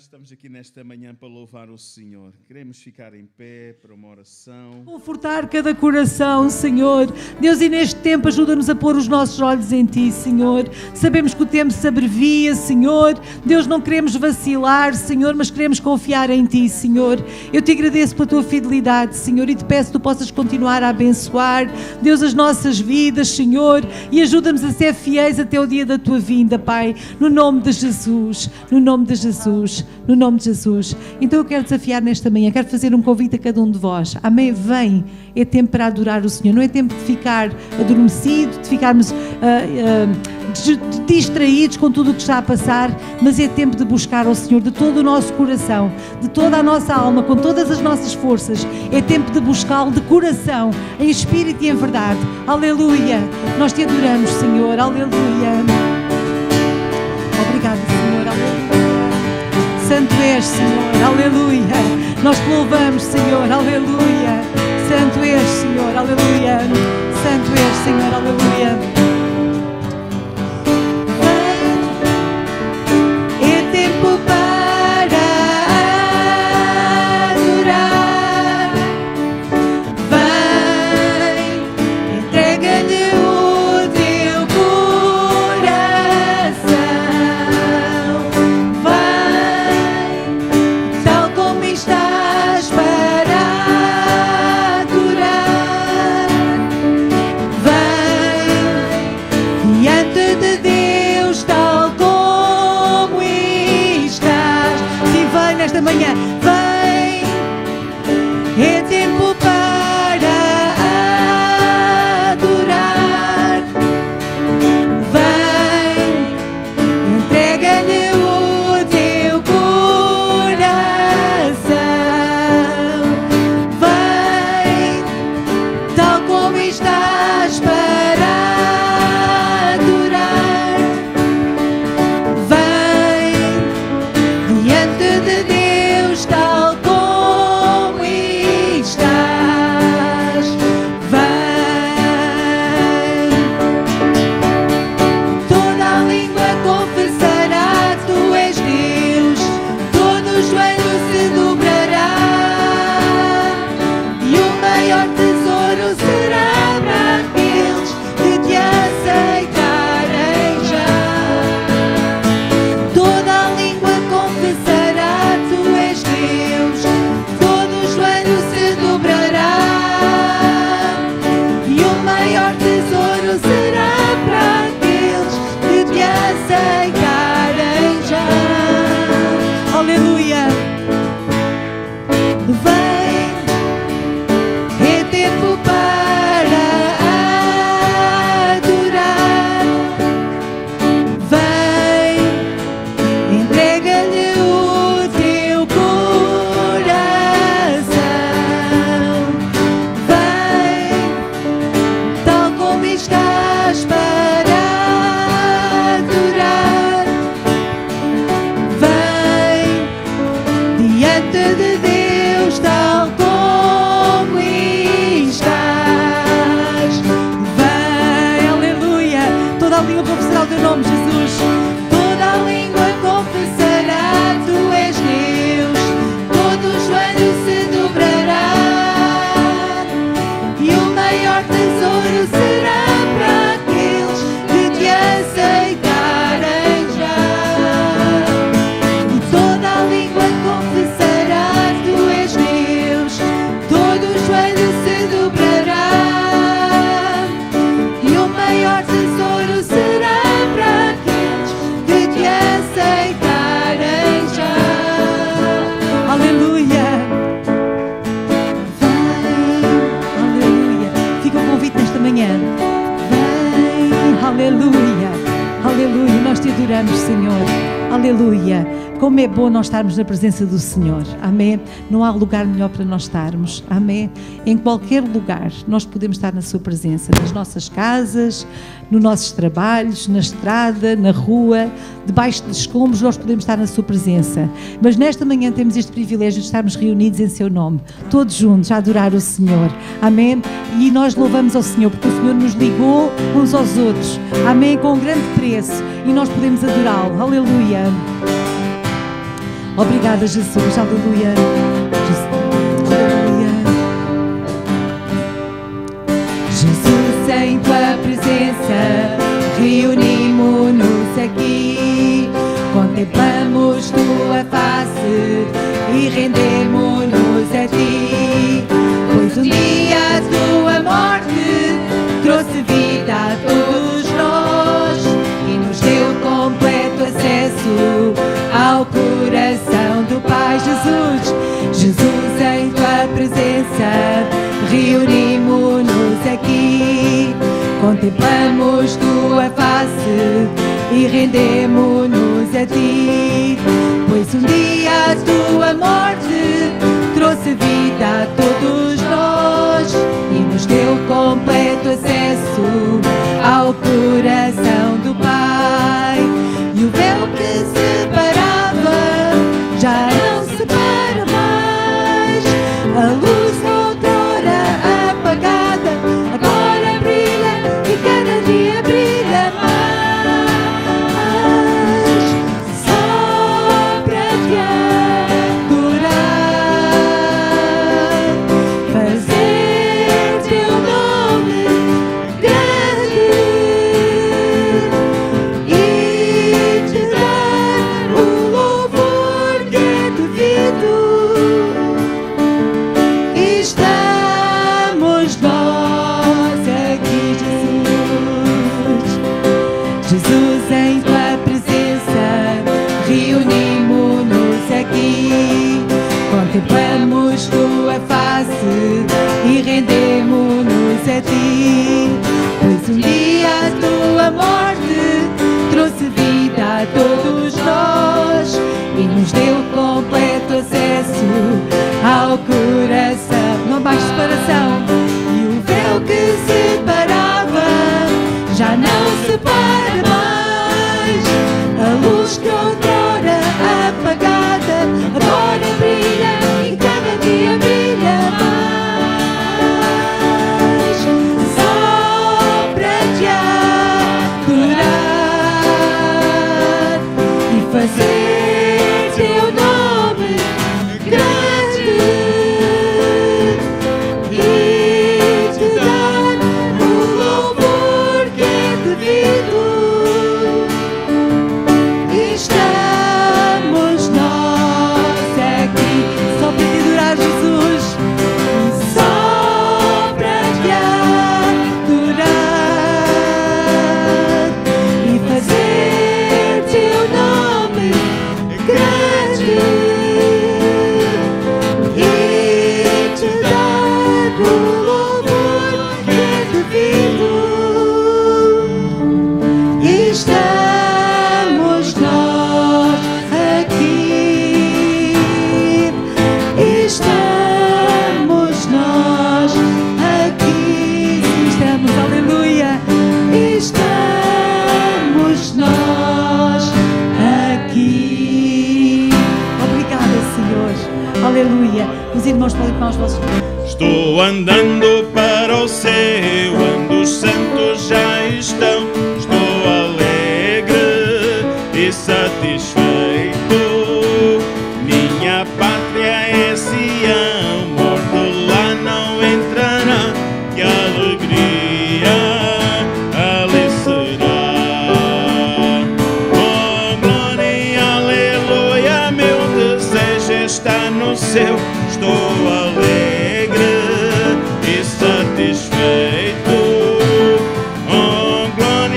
Estamos aqui nesta manhã para louvar o Senhor. Queremos ficar em pé para uma oração. Confortar cada coração, Senhor. Deus, e neste tempo ajuda-nos a pôr os nossos olhos em Ti, Senhor. Sabemos que o tempo se abrevia, Senhor. Deus, não queremos vacilar, Senhor, mas queremos confiar em Ti, Senhor. Eu Te agradeço pela Tua fidelidade, Senhor, e Te peço que Tu possas continuar a abençoar, Deus, as nossas vidas, Senhor, e ajuda-nos a ser fiéis até o dia da Tua vinda, Pai, no nome de Jesus, no nome de Jesus, no nome de Jesus. Então eu quero desafiar nesta manhã, quero fazer um convite a cada um de vós. Amém? Vem, é tempo para adorar o Senhor, não é tempo de ficar adormecido, de ficarmos distraídos com tudo o que está a passar, mas é tempo de buscar ao Senhor de todo o nosso coração, de toda a nossa alma, com todas as nossas forças. É tempo de buscá-lo de coração, em espírito e em verdade. Aleluia! Nós Te adoramos, Senhor. Aleluia! Obrigado, Senhor. Aleluia! Santo és, Senhor. Aleluia! Nós Te louvamos, Senhor. Aleluia! Santo és, Senhor. Aleluia! Santo és, Senhor. Aleluia! Manhã, vem, é tempo para adorar, vem, entrega-lhe o teu coração, vem, tal como estás para adorar, vem, diante de Deus, tal como estás, vem. Toda a língua confessará que Tu és Deus, todo o joelho se dobrará, e o maior tesouro será para aqueles que Te aceitarem já. Toda a língua confessará Tu és Deus, todo o joelho se dobrará, e o maior tesouro será para aqueles que Te aceitarem já. Aleluia! Vem, é tempo para adorar, vem, entrega-lhe o teu coração, vem, tal como estás para adorar, vem, diante de Deus, tal como estás, vem, aleluia. Toda a língua confessará o Teu nome, Jesus. Toda a língua confessará que Tu és Deus, todo o joelho se dobrará, e o maior tesouro será para aqueles que Te aceitarem já. E toda a língua confessará que Tu és Deus, todo o joelho se dobrará, e o maior tesouro será para aqueles que Te aceitarem já. Aleluia! Vem, aleluia! Fica o convite nesta manhã. Vem, aleluia! Aleluia! Nós Te adoramos, Senhor. Aleluia! Como é bom nós estarmos na presença do Senhor. Amém? Não há lugar melhor para nós estarmos. Amém? Em qualquer lugar nós podemos estar na Sua presença. Nas nossas casas, nos nossos trabalhos, na estrada, na rua, debaixo de escombros, nós podemos estar na Sua presença. Mas nesta manhã temos este privilégio de estarmos reunidos em Seu nome, todos juntos a adorar o Senhor. Amém? E nós louvamos ao Senhor porque o Senhor nos ligou uns aos outros. Amém? Com um grande preço. E nós podemos adorá-lo. Aleluia! Obrigada, Jesus. Aleluia. Aleluia. Jesus, em tua presença, reunimos-nos aqui. Contemplamos tua face e rendemos-nos a ti. Pois um dia a tua morte trouxe vida a todos nós e nos deu completo acesso ao coração do Pai. Jesus, Jesus, em tua presença, reunimos-nos aqui. Contemplamos tua face e rendemos-nos a ti. Pois um dia a tua morte trouxe vida a todos nós e nos deu completo acesso ao coração do Pai. E o véu que separava já não separa mais. A luz outrora apagada agora brilha e cada dia brilha mais. Só para te adorar, fazer teu nome grande e te dar o louvor que é devido. Estamos nós aqui, Jesus. Jesus, em tua presença, reunimos-nos aqui. Contemplamos tua face e rendemos-nos a ti. Pois um dia a tua morte trouxe vida a todos nós e nos deu completo acesso ao coração. Não há mais separação. E o véu que separava já não separa mais. A luz que outrora apagada agora brilha e cada dia brilha mais. Só para te adorar e fazer teu nome grande e te dar o louvor que é devido. Estamos nós aqui só para te adorar, Jesus, só para te adorar e fazer teu nome grande e te dar o louvor que é devido. Estamos nós aqui. Estamos nós aqui. Estamos, aleluia. Estamos nós aqui. Obrigada, Senhor. Aleluia. Os irmãos podem tomar os vossos lugares. Estou andando para o céu, onde os santos já estão. Estou alegre e satisfeito. Minha pátria é Sião, morto lá não entrará. Que alegria ali será. Oh, glória e aleluia, meu desejo está no céu. Estou alegre e satisfeito. Oh, glória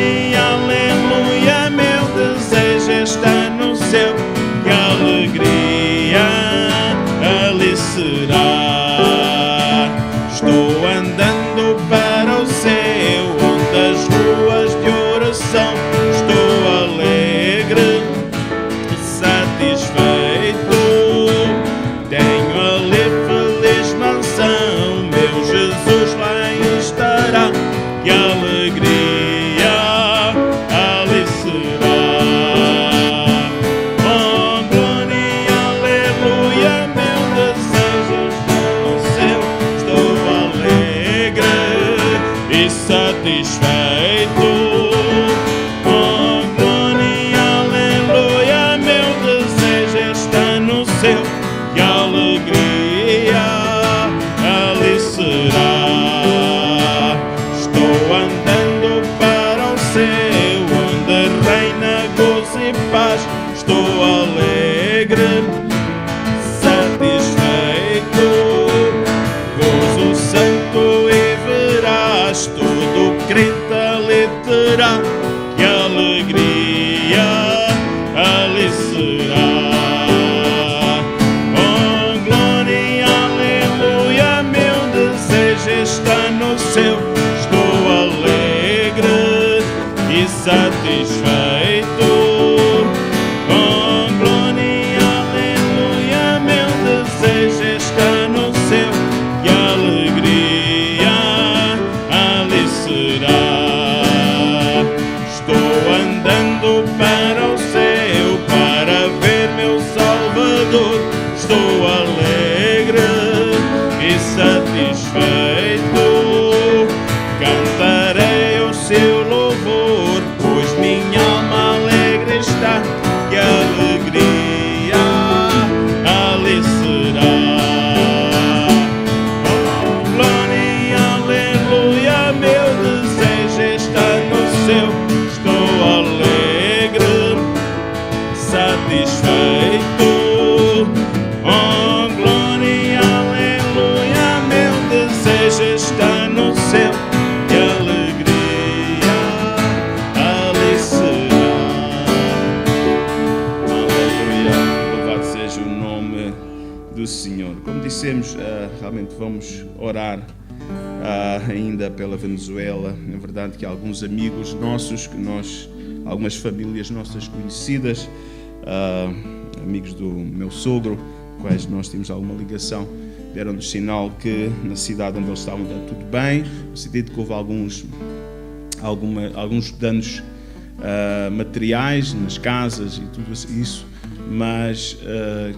céu, onde reina gozo e paz. Estou alegre, satisfeito, gozo santo e verás. Todo crente ali terá que alegria ali será. Oh, glória, aleluia, meu desejo está no céu. Estou alegre e satisfeito. Oh, glória, aleluia, meu desejo está no céu. Que alegria ali será. Estou andando para o céu para ver meu Salvador. Estou alegre e satisfeito. Cantarei o seu louvor, pois minha alma alegre está. Que alegria ali será. Oh, glória, aleluia, meu desejo está no céu. Estou alegre, satisfeito. Oh, glória, aleluia, meu desejo está no céu. Que alegria ali será. Aleluia, louvado seja o nome do Senhor. Como dissemos, realmente vamos orar ainda pela Venezuela. É verdade que alguns amigos nossos, algumas famílias nossas conhecidas, amigos do meu sogro, quais nós temos alguma ligação, deram-nos sinal que na cidade onde eles estavam está tudo bem, no sentido que houve alguns danos materiais nas casas e tudo isso, mas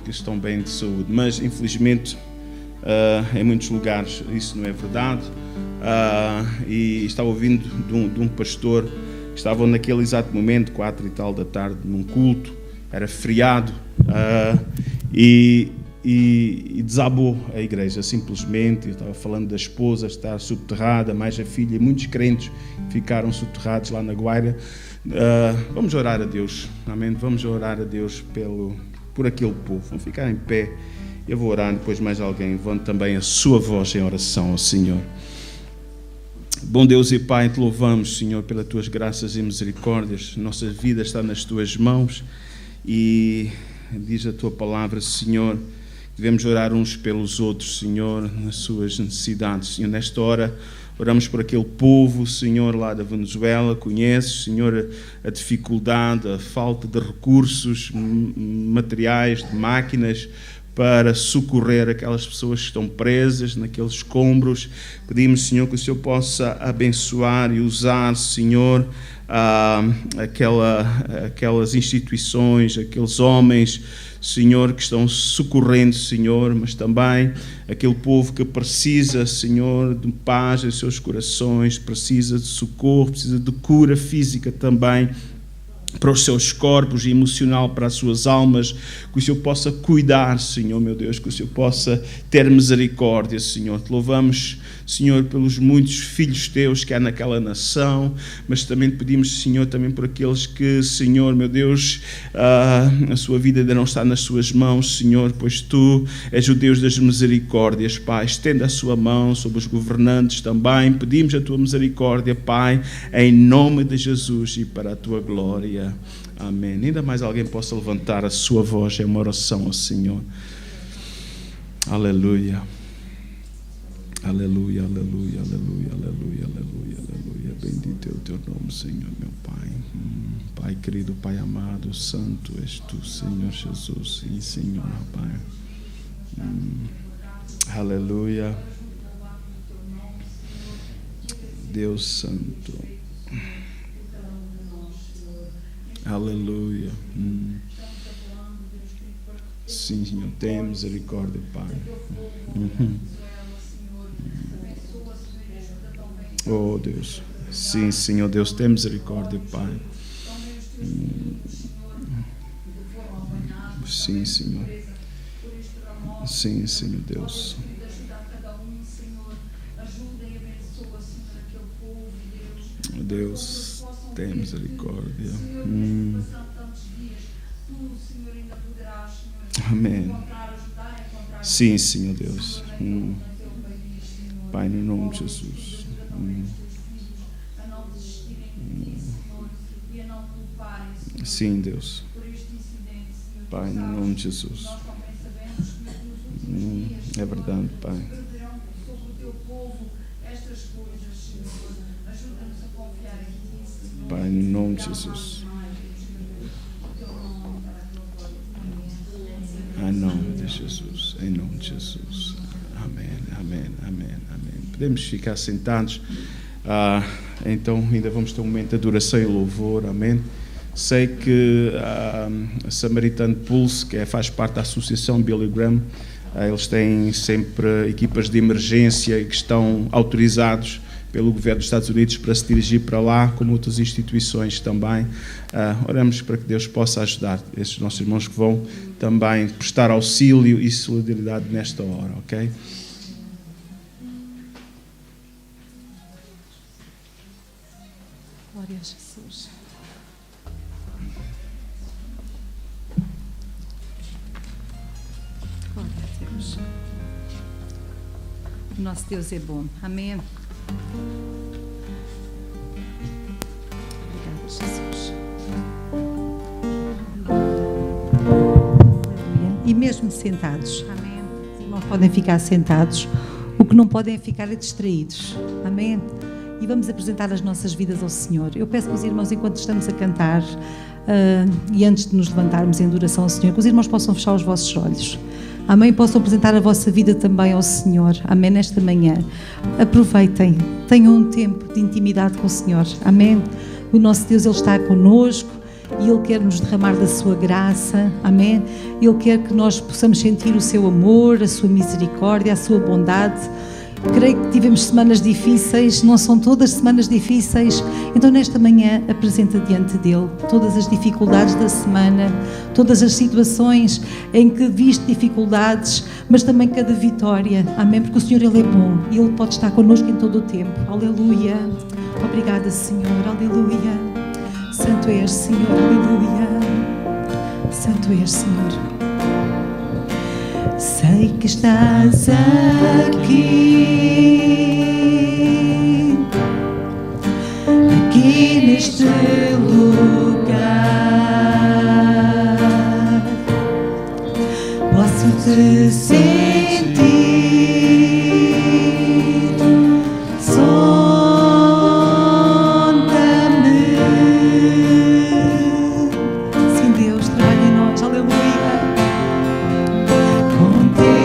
que estão bem de saúde. Mas infelizmente em muitos lugares isso não é verdade. E estava ouvindo de um pastor que estava naquele exato momento, 4 e tal da tarde, num culto, era feriado, e desabou a igreja simplesmente. Eu estava falando da esposa estar subterrada, mais a filha, e muitos crentes ficaram subterrados lá na Guaira. Vamos orar a Deus, amém? Vamos orar a Deus por aquele povo. Vamos ficar em pé. Eu vou orar, depois mais alguém levante também a sua voz em oração ao Senhor. Bom Deus e Pai, te louvamos, Senhor, pelas tuas graças e misericórdias. Nossa vida está nas tuas mãos e diz a tua palavra, Senhor, devemos orar uns pelos outros, Senhor, nas suas necessidades. Senhor, nesta hora oramos por aquele povo, Senhor, lá da Venezuela. Conheces, Senhor, a dificuldade, a falta de recursos materiais, de máquinas, para socorrer aquelas pessoas que estão presas naqueles escombros. Pedimos, Senhor, que o Senhor possa abençoar e usar, Senhor, aquelas instituições, aqueles homens, Senhor, que estão socorrendo, Senhor, mas também aquele povo que precisa, Senhor, de paz em seus corações, precisa de socorro, precisa de cura física também para os seus corpos e emocional para as suas almas, que o Senhor possa cuidar, Senhor, meu Deus, que o Senhor possa ter misericórdia, Senhor. Te louvamos, Senhor, pelos muitos filhos teus que há naquela nação, mas também te pedimos, Senhor, também por aqueles que, Senhor, meu Deus, a sua vida ainda não está nas suas mãos, Senhor, pois tu és o Deus das misericórdias, Pai. Estenda a sua mão sobre os governantes também. Pedimos a tua misericórdia, Pai, em nome de Jesus e para a tua glória. Amém. Ainda mais alguém possa levantar a sua voz em uma oração ao Senhor. Aleluia. Aleluia, aleluia, aleluia, aleluia, aleluia, aleluia. Bendito é o teu nome, Senhor, meu Pai. Pai querido, Pai amado, santo és tu, Senhor Jesus. Sim, Senhor, Pai. Aleluia. Deus santo. Aleluia. Sim, Senhor, tem misericórdia, Pai. Oh, Deus. Sim, Senhor, Deus, tem misericórdia, Pai. Sim, Senhor. Sim, Senhor, Deus. Deus, tem misericórdia. Amém. Sim, Senhor Deus. Pai, no nome de Jesus. Sim, Deus. Pai, no nome de Jesus. É verdade, Pai. Pai, no nome de Jesus. Em nome de Jesus. Em nome de Jesus. Amém, amém, amém, amém. Podemos ficar sentados. Então, ainda vamos ter um momento de adoração e louvor. Amém. Sei que a Samaritan Pulse, que faz parte da Associação Billy Graham, eles têm sempre equipas de emergência que estão autorizados pelo governo dos Estados Unidos para se dirigir para lá, como outras instituições também. Oramos para que Deus possa ajudar esses nossos irmãos que vão também prestar auxílio e solidariedade nesta hora, ok? Glória a Jesus. Glória a Deus. O nosso Deus é bom. Amém. Obrigada, Jesus. Aleluia. E mesmo sentados, amém. Os irmãos podem ficar sentados, o que não podem é ficar distraídos, amém. E vamos apresentar as nossas vidas ao Senhor. Eu peço que os irmãos, enquanto estamos a cantar e antes de nos levantarmos em adoração ao Senhor, que os irmãos possam fechar os vossos olhos. Amém? Possam apresentar a vossa vida também ao Senhor. Amém? Nesta manhã. Aproveitem. Tenham um tempo de intimidade com o Senhor. Amém? O nosso Deus, Ele está connosco e Ele quer nos derramar da sua graça. Amém? Ele quer que nós possamos sentir o seu amor, a sua misericórdia, a sua bondade. Creio que tivemos semanas difíceis, não são todas semanas difíceis, então nesta manhã apresenta diante dele todas as dificuldades da semana, todas as situações em que viste dificuldades, mas também cada vitória, amém, porque o Senhor Ele é bom e Ele pode estar connosco em todo o tempo, aleluia, obrigada Senhor, aleluia, santo és Senhor, aleluia, santo és Senhor. Sei que estás aqui neste lugar, posso te sentir, sonda-me, sim Deus, traga em nós, aleluia. Com teu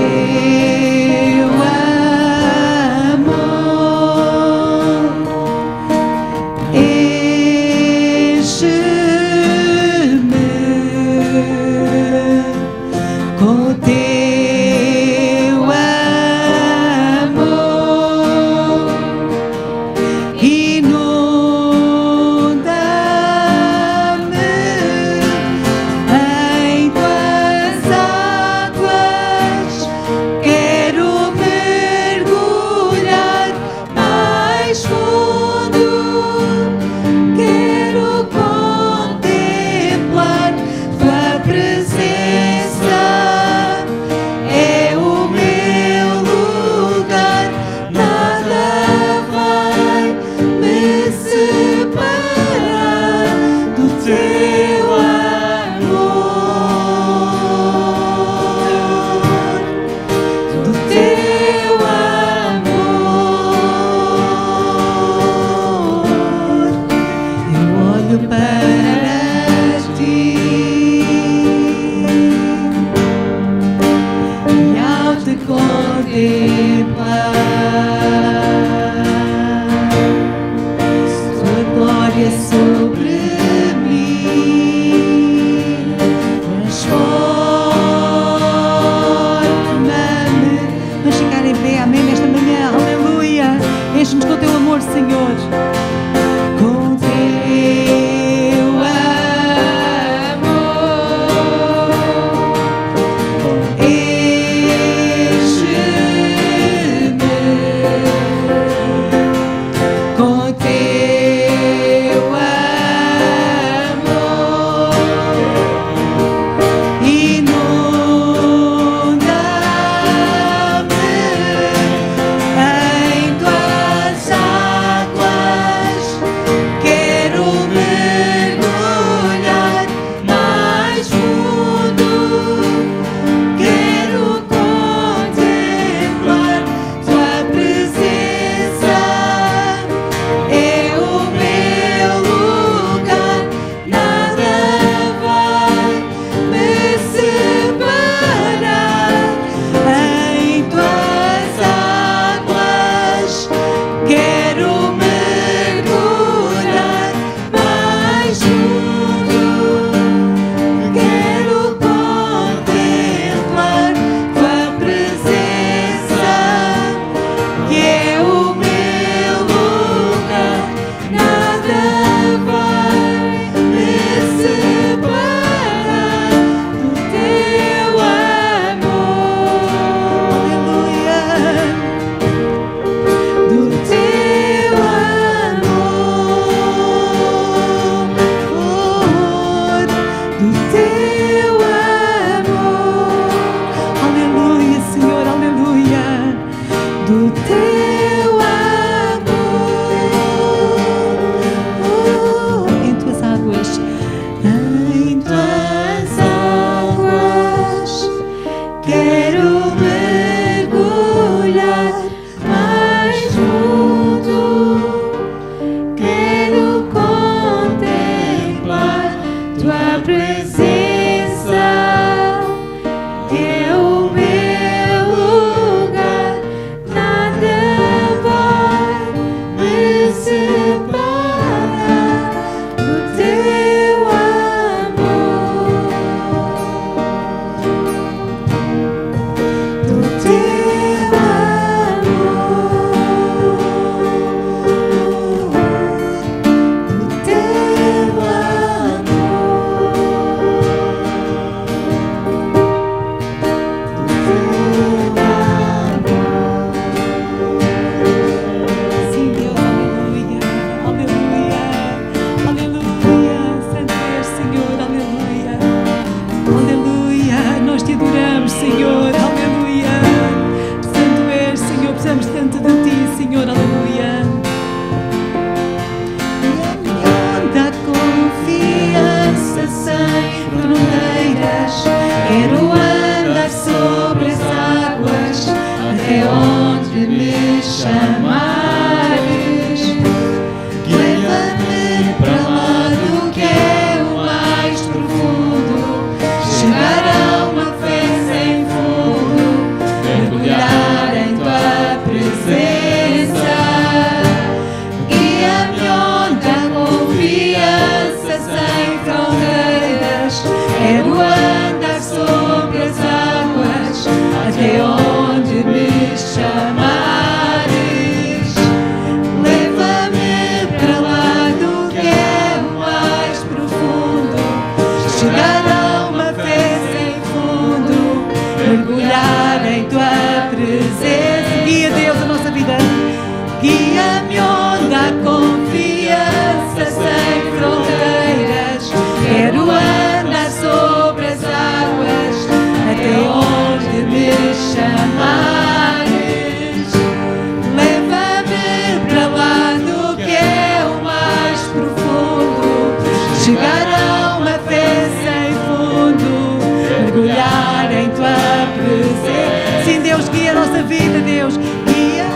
chegarão a fé sem fundo, mergulhar em tua presença. Sim, Deus, guia a nossa vida, Deus, guia.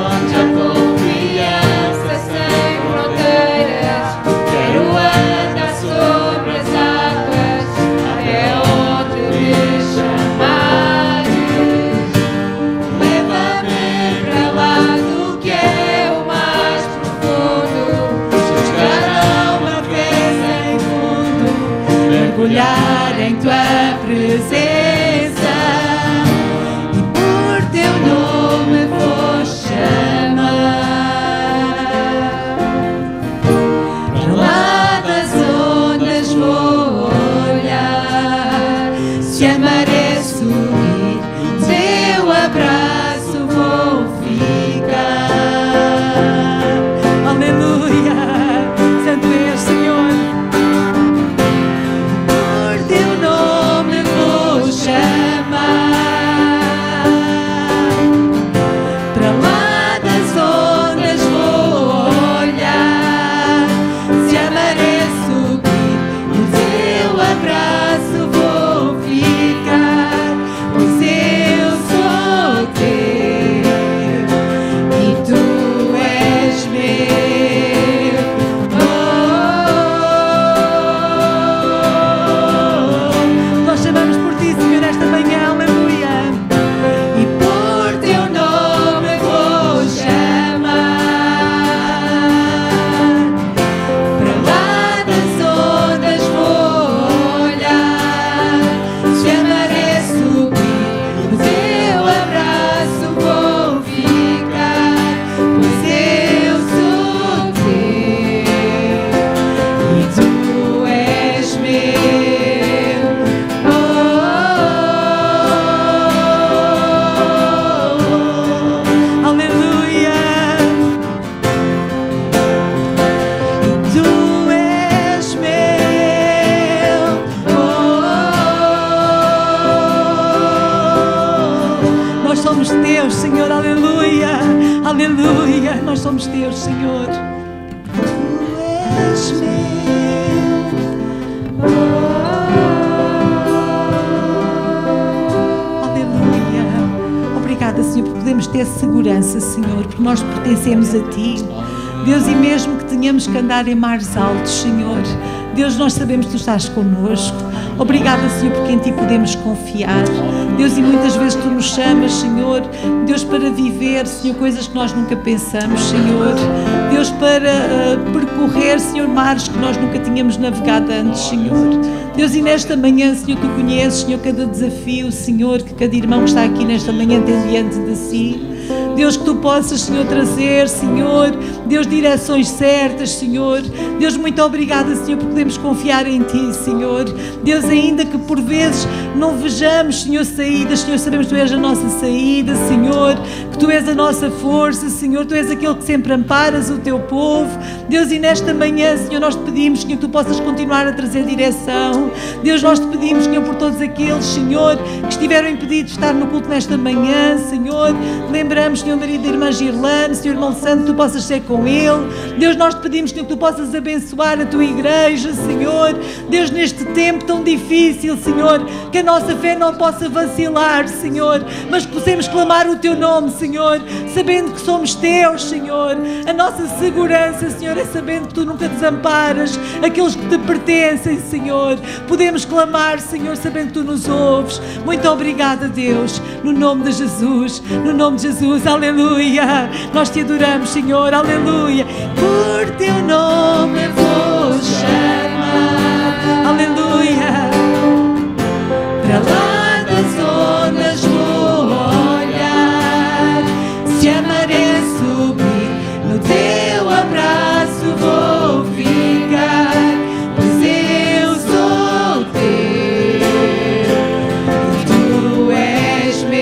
Onde a confiança sem fronteiras, quero andar sobre as águas, até onde me chamares. Leva-me para lá do que é o mais profundo, chegarão a fé sem fundo, Mergulhar em tua presença e por teu nome vou chamar. Para lá das ondas vou olhar, se a maré subir, teu abraço vou ficar. Aleluia, Santo és, Senhor. Por teu nome vou chamar. Para lá das ondas vou olhar, se a maré subir, no teu abraço vou ficar, pois eu sou teu e tu és meu. Nós chamamos por ti, Senhor, esta manhã, aleluia. E por teu nome vou chamar. Para lá das ondas vou olhar, se a maré subir, no teu abraço vou ficar, pois eu sou teu e tu és meu. Aleluia. Tu és meu. Nós somos teus, Senhor. Aleluia. Aleluia. Nós somos teus, Senhor. Tu és Aleluia. Obrigada, Senhor, por podermos ter segurança, Senhor, porque nós pertencemos a Ti. Deus, e mesmo que tenhamos que andar em mares altos, Senhor, Deus, nós sabemos que Tu estás connosco. Obrigada, Senhor, porque em Ti podemos confiar. Deus, e muitas vezes Tu nos chamas, Senhor, Deus, para viver, Senhor, coisas que nós nunca pensamos, Senhor. Deus, para percorrer, Senhor, mares que nós nunca tínhamos navegado antes, Senhor. Deus, e nesta manhã, Senhor, Tu conheces, Senhor, cada desafio, Senhor, que cada irmão que está aqui nesta manhã tem diante de si. Deus, que Tu possas, Senhor, trazer, Senhor, Deus, direções certas, Senhor. Deus, muito obrigada, Senhor, por podermos confiar em Ti, Senhor. Deus, ainda que por vezes não vejamos, Senhor, saídas, Senhor, sabemos que Tu és a nossa saída, Senhor, que Tu és a nossa força, Senhor, Tu és aquele que sempre amparas o Teu povo. Deus, e nesta manhã, Senhor, nós te pedimos, Senhor, que Tu possas continuar a trazer direção. Deus, nós te pedimos, Senhor, por todos aqueles, Senhor, que estiveram impedidos de estar no culto nesta manhã, Senhor. Lembramos, Senhor, marido da irmã Girlane, Senhor, irmão Santo, Tu possas ser com ele. Deus, nós te pedimos, Senhor, que Tu possas abençoar a Tua igreja, Senhor. Deus, neste tempo tão difícil, Senhor, que a nossa fé não possa vacilar, Senhor, mas que possamos clamar o Teu nome, Senhor, sabendo que somos Teus, Senhor. A nossa segurança, Senhor, é sabendo que Tu nunca desamparas aqueles que Te pertencem, Senhor. Podemos clamar, Senhor, sabendo que Tu nos ouves. Muito obrigada, Deus, no nome de Jesus, no nome de Jesus, aleluia. Nós Te adoramos, Senhor, aleluia. Por Teu nome vou chamar, aleluia. Para lá das ondas vou olhar, se a maré subir, no Teu abraço vou ficar, pois eu sou Teu e Tu és meu.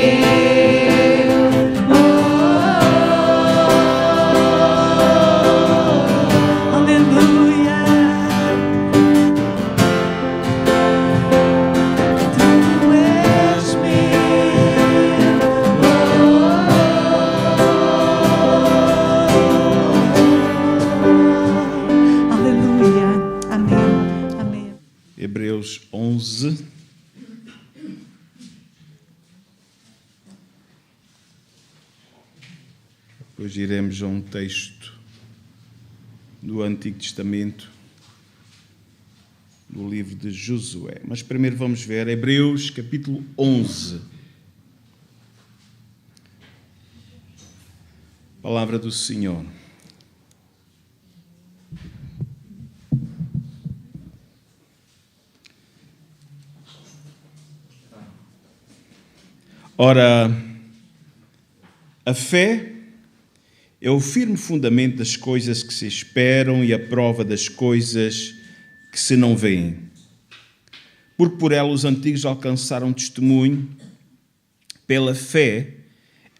Aleluia. Hebreus 11. Depois iremos a um texto do Antigo Testamento, do livro de Josué. Mas primeiro vamos ver Hebreus capítulo 11. Palavra do Senhor. Ora, a fé é o firme fundamento das coisas que se esperam e a prova das coisas que se não veem. Porque por ela os antigos alcançaram testemunho. Pela fé,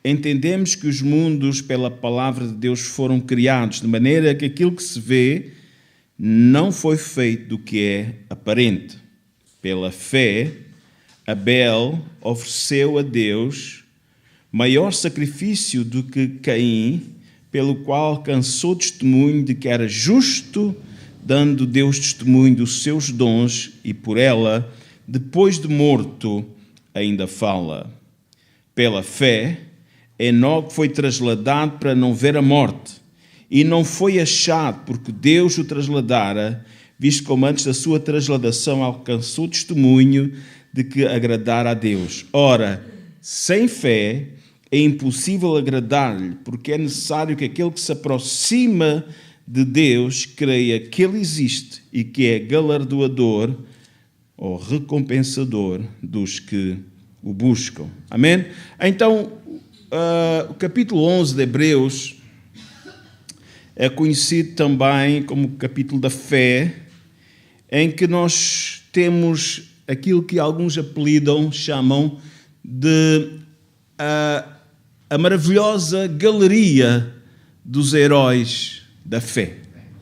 entendemos que os mundos, pela palavra de Deus, foram criados, de maneira que aquilo que se vê não foi feito do que é aparente. Pela fé, Abel ofereceu a Deus maior sacrifício do que Caim, pelo qual alcançou testemunho de que era justo, dando Deus testemunho dos seus dons, e por ela, depois de morto, ainda fala. Pela fé, Enoque foi trasladado para não ver a morte, e não foi achado, porque Deus o trasladara, visto como antes da sua trasladação alcançou testemunho de que agradara a Deus. Ora, sem fé é impossível agradar-lhe, porque é necessário que aquele que se aproxima de Deus creia que Ele existe e que é galardoador ou recompensador dos que o buscam. Amém? Então, o capítulo 11 de Hebreus é conhecido também como o capítulo da fé, em que nós temos aquilo que alguns chamam de a maravilhosa galeria dos heróis da fé.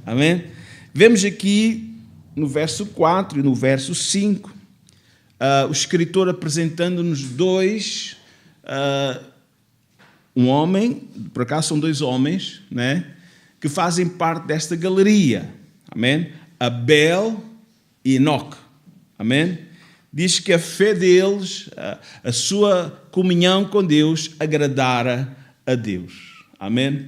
Amém? Vemos aqui no verso 4 e no verso 5, o escritor apresentando-nos dois, um homem, por acaso são dois homens, né, que fazem parte desta galeria. Amém? Abel e Enoque. Amém? Diz que a fé deles, a sua comunhão com Deus, agradara a Deus. Amém?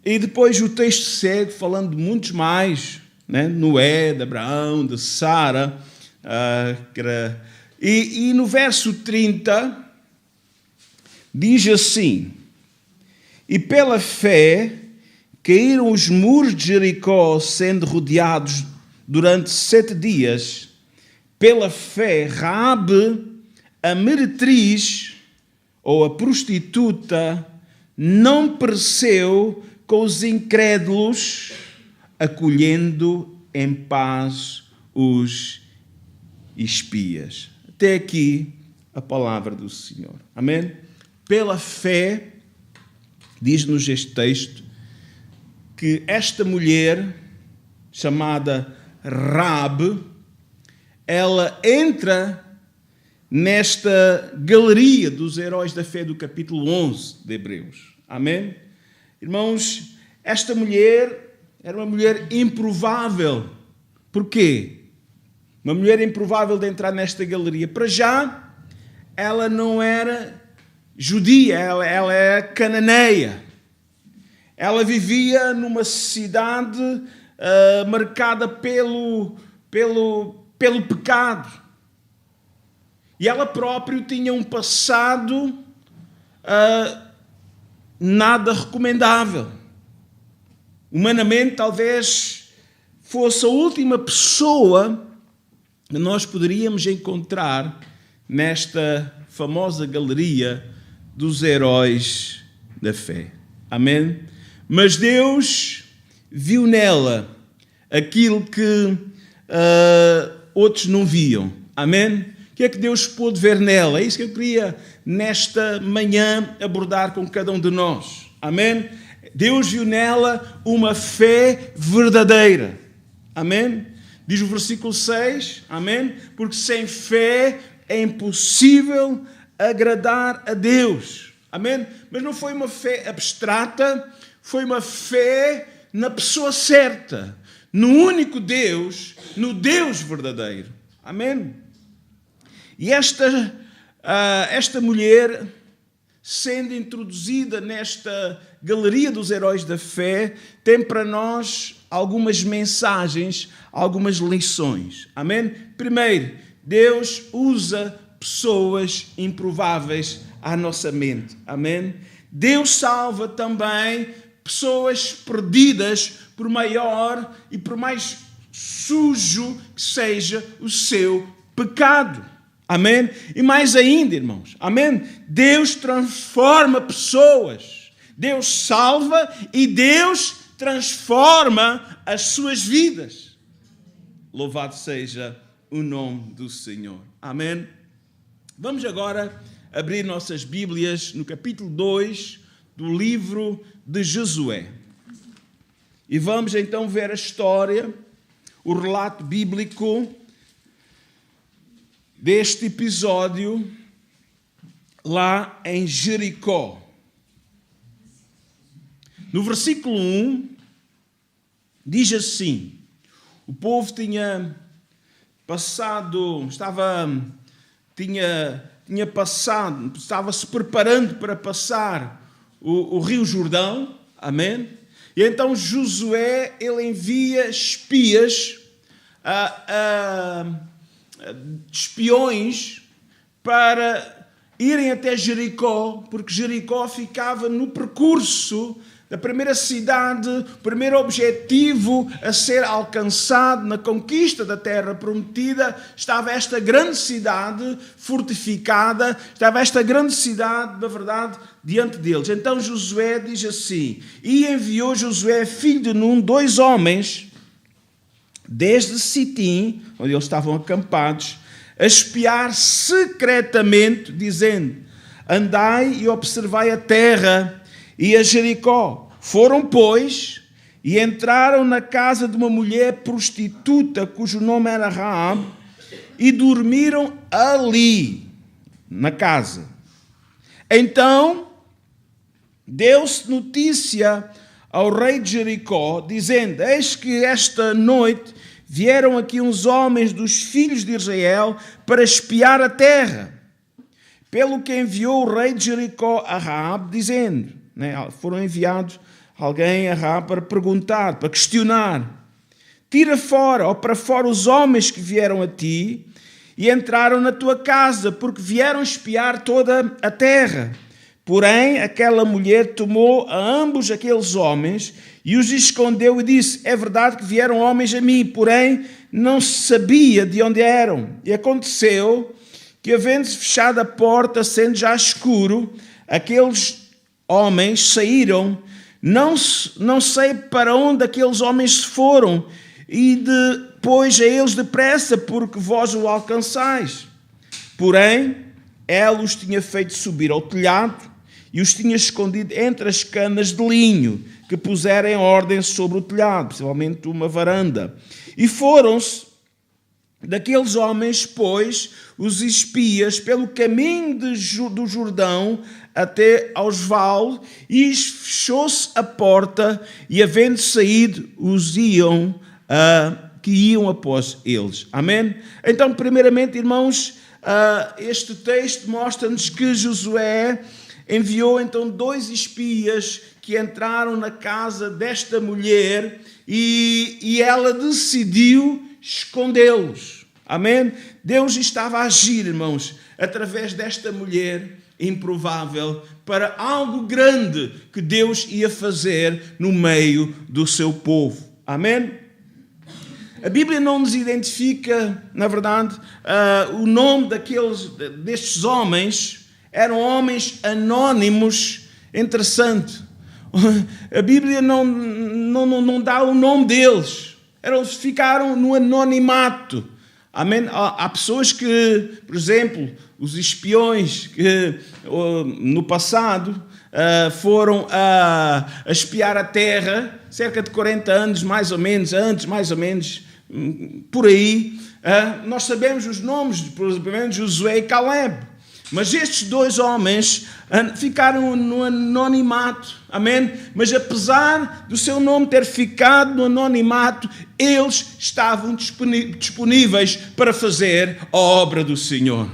E depois o texto segue falando de muitos mais, né? Noé, de Abraão, de Sara. E no verso 30, diz assim: e pela fé caíram os muros de Jericó, sendo rodeados durante 7 dias. Pela fé, Raabe, a meretriz, ou a prostituta, não pereceu com os incrédulos, acolhendo em paz os espias. Até aqui a palavra do Senhor. Amém? Pela fé, diz-nos este texto, que esta mulher, chamada Raabe, ela entra nesta galeria dos heróis da fé do capítulo 11 de Hebreus. Amém? Irmãos, esta mulher era uma mulher improvável. Porquê? Uma mulher improvável de entrar nesta galeria. Para já, ela não era judia, ela era cananeia. Ela vivia numa cidade marcada pelo pecado. E ela própria tinha um passado nada recomendável. Humanamente, talvez fosse a última pessoa que nós poderíamos encontrar nesta famosa galeria dos heróis da fé. Amém? Mas Deus viu nela aquilo que outros não viam. Amém? O que é que Deus pôde ver nela? É isso que eu queria, nesta manhã, abordar com cada um de nós. Amém? Deus viu nela uma fé verdadeira. Amém? Diz o versículo 6. Amém? Porque sem fé é impossível agradar a Deus. Amém? Mas não foi uma fé abstrata, foi uma fé na pessoa certa, no único Deus, no Deus verdadeiro. Amém? E esta mulher, sendo introduzida nesta galeria dos heróis da fé, tem para nós algumas mensagens, algumas lições. Amém? Primeiro, Deus usa pessoas improváveis à nossa mente. Amém? Deus salva também pessoas perdidas, por maior e por mais sujo que seja o seu pecado. Amém? E mais ainda, irmãos. Amém? Deus transforma pessoas. Deus salva e Deus transforma as suas vidas. Louvado seja o nome do Senhor. Amém? Vamos agora abrir nossas Bíblias no capítulo 2 do livro de Josué. E vamos então ver a história, o relato bíblico deste episódio lá em Jericó. No versículo 1, diz assim: o povo tinha passado, estava-se preparando para passar o Rio Jordão, amém? E então Josué, ele envia espias, espiões, para irem até Jericó, porque Jericó ficava no percurso da primeira cidade, o primeiro objetivo a ser alcançado na conquista da terra prometida. Estava esta grande cidade fortificada, estava esta grande cidade, na verdade, diante deles. Então Josué diz assim: e enviou Josué, filho de Nun, 2 homens, desde Sitim, onde eles estavam acampados, a espiar secretamente, dizendo: andai e observai a terra e a Jericó. Foram, pois, e entraram na casa de uma mulher prostituta, cujo nome era Raabe, e dormiram ali, na casa. Então, deu-se notícia ao rei de Jericó, dizendo: eis que esta noite vieram aqui uns homens dos filhos de Israel para espiar a terra. Pelo que enviou o rei de Jericó a Raabe, dizendo, foram enviados alguém a Raabe para perguntar, para questionar: tira fora, ou para fora, os homens que vieram a ti e entraram na tua casa, porque vieram espiar toda a terra. Porém, aquela mulher tomou a ambos aqueles homens e os escondeu e disse: é verdade que vieram homens a mim, porém não se sabia de onde eram. E aconteceu que, havendo-se fechado a porta, sendo já escuro, aqueles homens saíram. Não sei para onde aqueles homens se foram, e depois a eles depressa, porque vós o alcançais. Porém, ela os tinha feito subir ao telhado e os tinha escondido entre as canas de linho que puseram em ordem sobre o telhado, possivelmente uma varanda. E foram-se daqueles homens, pois, os espias pelo caminho do Jordão até aos vales, e fechou-se a porta, e havendo saído, que iam após eles. Amém? Então, primeiramente, irmãos, este texto mostra-nos que Josué enviou então 2 espias que entraram na casa desta mulher e ela decidiu escondê-los. Amém? Deus estava a agir, irmãos, através desta mulher improvável para algo grande que Deus ia fazer no meio do seu povo. Amém? A Bíblia não nos identifica, na verdade, o nome destes homens. Eram homens anónimos. Interessante. A Bíblia não dá o nome deles. Eles ficaram no anonimato. Amém? Há pessoas que, por exemplo, os espiões que no passado foram a espiar a terra, cerca de 40 anos, mais ou menos, por aí. Nós sabemos os nomes, por exemplo, Josué e Caleb. Mas estes dois homens ficaram no anonimato, amém? Mas apesar do seu nome ter ficado no anonimato, eles estavam disponíveis para fazer a obra do Senhor.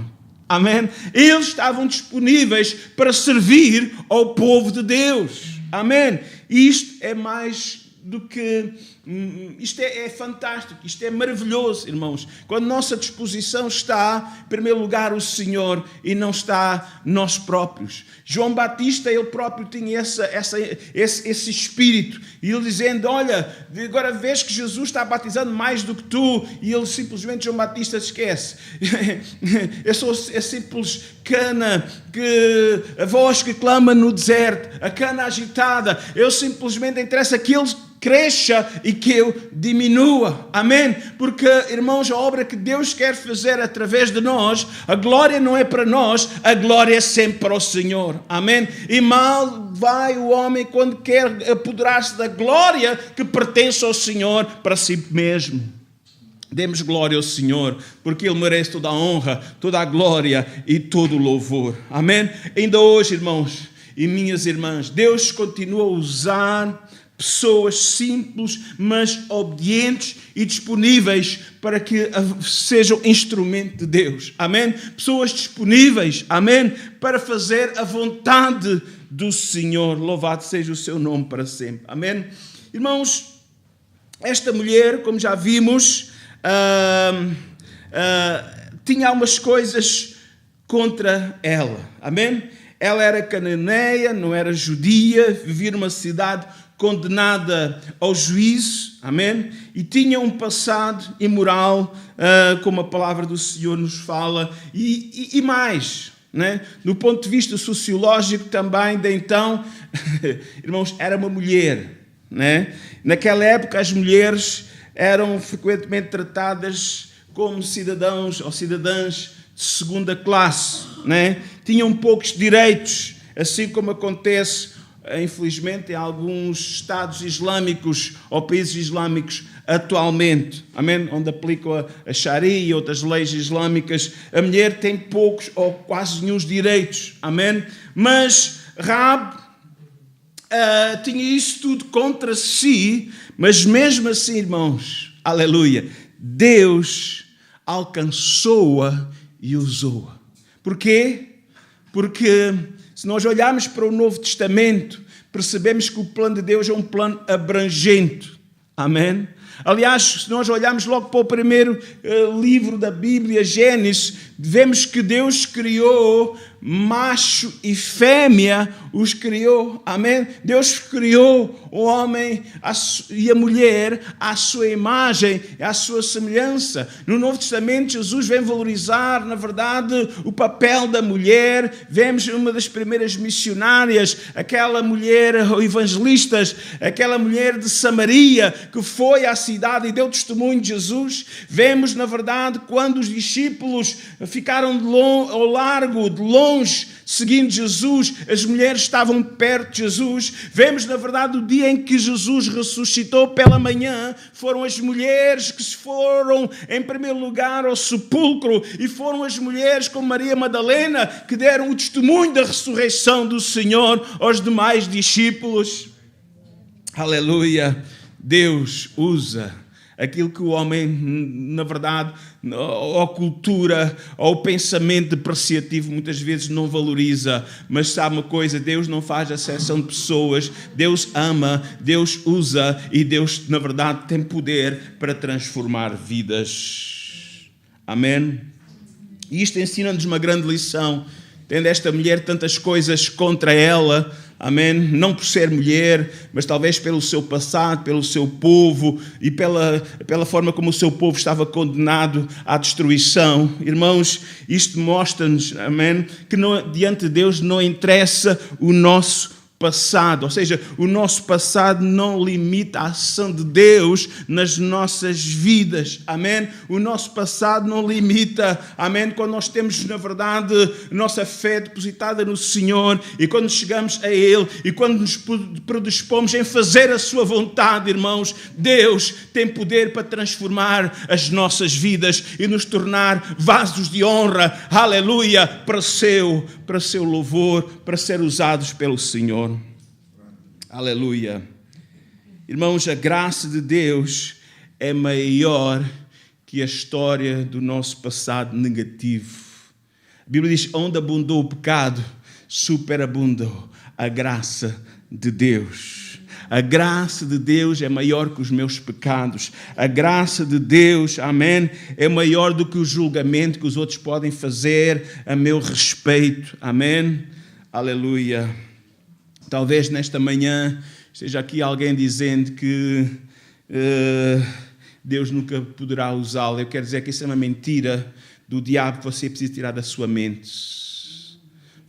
Amém? Eles estavam disponíveis para servir ao povo de Deus. Amém? E isto é mais do que... Isto é fantástico, isto é maravilhoso, irmãos. Quando a nossa disposição está, em primeiro lugar, o Senhor e não está nós próprios. João Batista, ele próprio tinha esse espírito. E ele dizendo, olha, agora vês que Jesus está batizando mais do que tu. E ele simplesmente, João Batista, esquece. Eu sou a simples cana, a voz que clama no deserto, a cana agitada. Eu simplesmente interessa que ele cresça e que eu diminua, amém? Porque, irmãos, a obra que Deus quer fazer através de nós, a glória não é para nós, a glória é sempre para o Senhor, amém? E mal vai o homem quando quer apoderar-se da glória que pertence ao Senhor para si mesmo. Demos glória ao Senhor, porque Ele merece toda a honra, toda a glória e todo o louvor, amém? Ainda hoje, irmãos e minhas irmãs, Deus continua a usar pessoas simples, mas obedientes e disponíveis para que sejam instrumento de Deus. Amém? Pessoas disponíveis, amém? Para fazer a vontade do Senhor. Louvado seja o seu nome para sempre. Amém? Irmãos, esta mulher, como já vimos, tinha algumas coisas contra ela. Amém? Ela era cananeia, não era judia, vivia numa cidade condenada ao juízo, amém? E tinha um passado imoral, como a palavra do Senhor nos fala, e mais, né? Do ponto de vista sociológico também, de então, irmãos, era uma mulher, né? Naquela época as mulheres eram frequentemente tratadas como cidadãos ou cidadãs de segunda classe, né? Tinham poucos direitos, assim como acontece infelizmente em alguns estados islâmicos ou países islâmicos atualmente, amém? Onde aplicam a Sharia e outras leis islâmicas, a mulher tem poucos ou quase nenhum direitos, amém? Mas Raabe tinha isso tudo contra si, mas mesmo assim, irmãos, aleluia, Deus alcançou-a e usou-a. Porquê? Porque se nós olharmos para o Novo Testamento, percebemos que o plano de Deus é um plano abrangente. Amém? Aliás, se nós olharmos logo para o primeiro livro da Bíblia, Gênesis, vemos que Deus criou macho e fêmea, os criou. Amém? Deus criou o homem e a mulher à sua imagem e à sua semelhança. No Novo Testamento, Jesus vem valorizar, na verdade, o papel da mulher. Vemos uma das primeiras missionárias, aquela mulher evangelista, aquela mulher de Samaria, que foi à cidade e deu testemunho de Jesus. Vemos, na verdade, quando os discípulos ficaram ao largo, de longe, seguindo Jesus, as mulheres estavam perto de Jesus. Vemos, na verdade, o dia em que Jesus ressuscitou pela manhã, foram as mulheres que se foram, em primeiro lugar, ao sepulcro, e foram as mulheres como Maria Madalena, que deram o testemunho da ressurreição do Senhor aos demais discípulos. Aleluia! Deus usa aquilo que o homem, na verdade, ou a cultura, ou o pensamento depreciativo muitas vezes não valoriza. Mas sabe uma coisa? Deus não faz acepção de pessoas. Deus ama, Deus usa e Deus, na verdade, tem poder para transformar vidas. Amém? E isto ensina-nos uma grande lição. Tendo esta mulher tantas coisas contra ela, amém? Não por ser mulher, mas talvez pelo seu passado, pelo seu povo e pela forma como o seu povo estava condenado à destruição. Irmãos, isto mostra-nos, amém? Que diante de Deus não interessa o nosso passado, ou seja, o nosso passado não limita a ação de Deus nas nossas vidas, amém? O nosso passado não limita, amém? Quando nós temos, na verdade, nossa fé depositada no Senhor e quando chegamos a Ele e quando nos predispomos em fazer a Sua vontade, irmãos, Deus tem poder para transformar as nossas vidas e nos tornar vasos de honra, aleluia, para o seu louvor, para ser usados pelo Senhor. Aleluia. Irmãos, a graça de Deus é maior que a história do nosso passado negativo. A Bíblia diz, onde abundou o pecado, superabundou a graça de Deus. A graça de Deus é maior que os meus pecados. A graça de Deus, amém, é maior do que o julgamento que os outros podem fazer a meu respeito. Amém? Aleluia. Talvez nesta manhã esteja aqui alguém dizendo que Deus nunca poderá usá-lo. Eu quero dizer que isso é uma mentira do diabo que você precisa tirar da sua mente.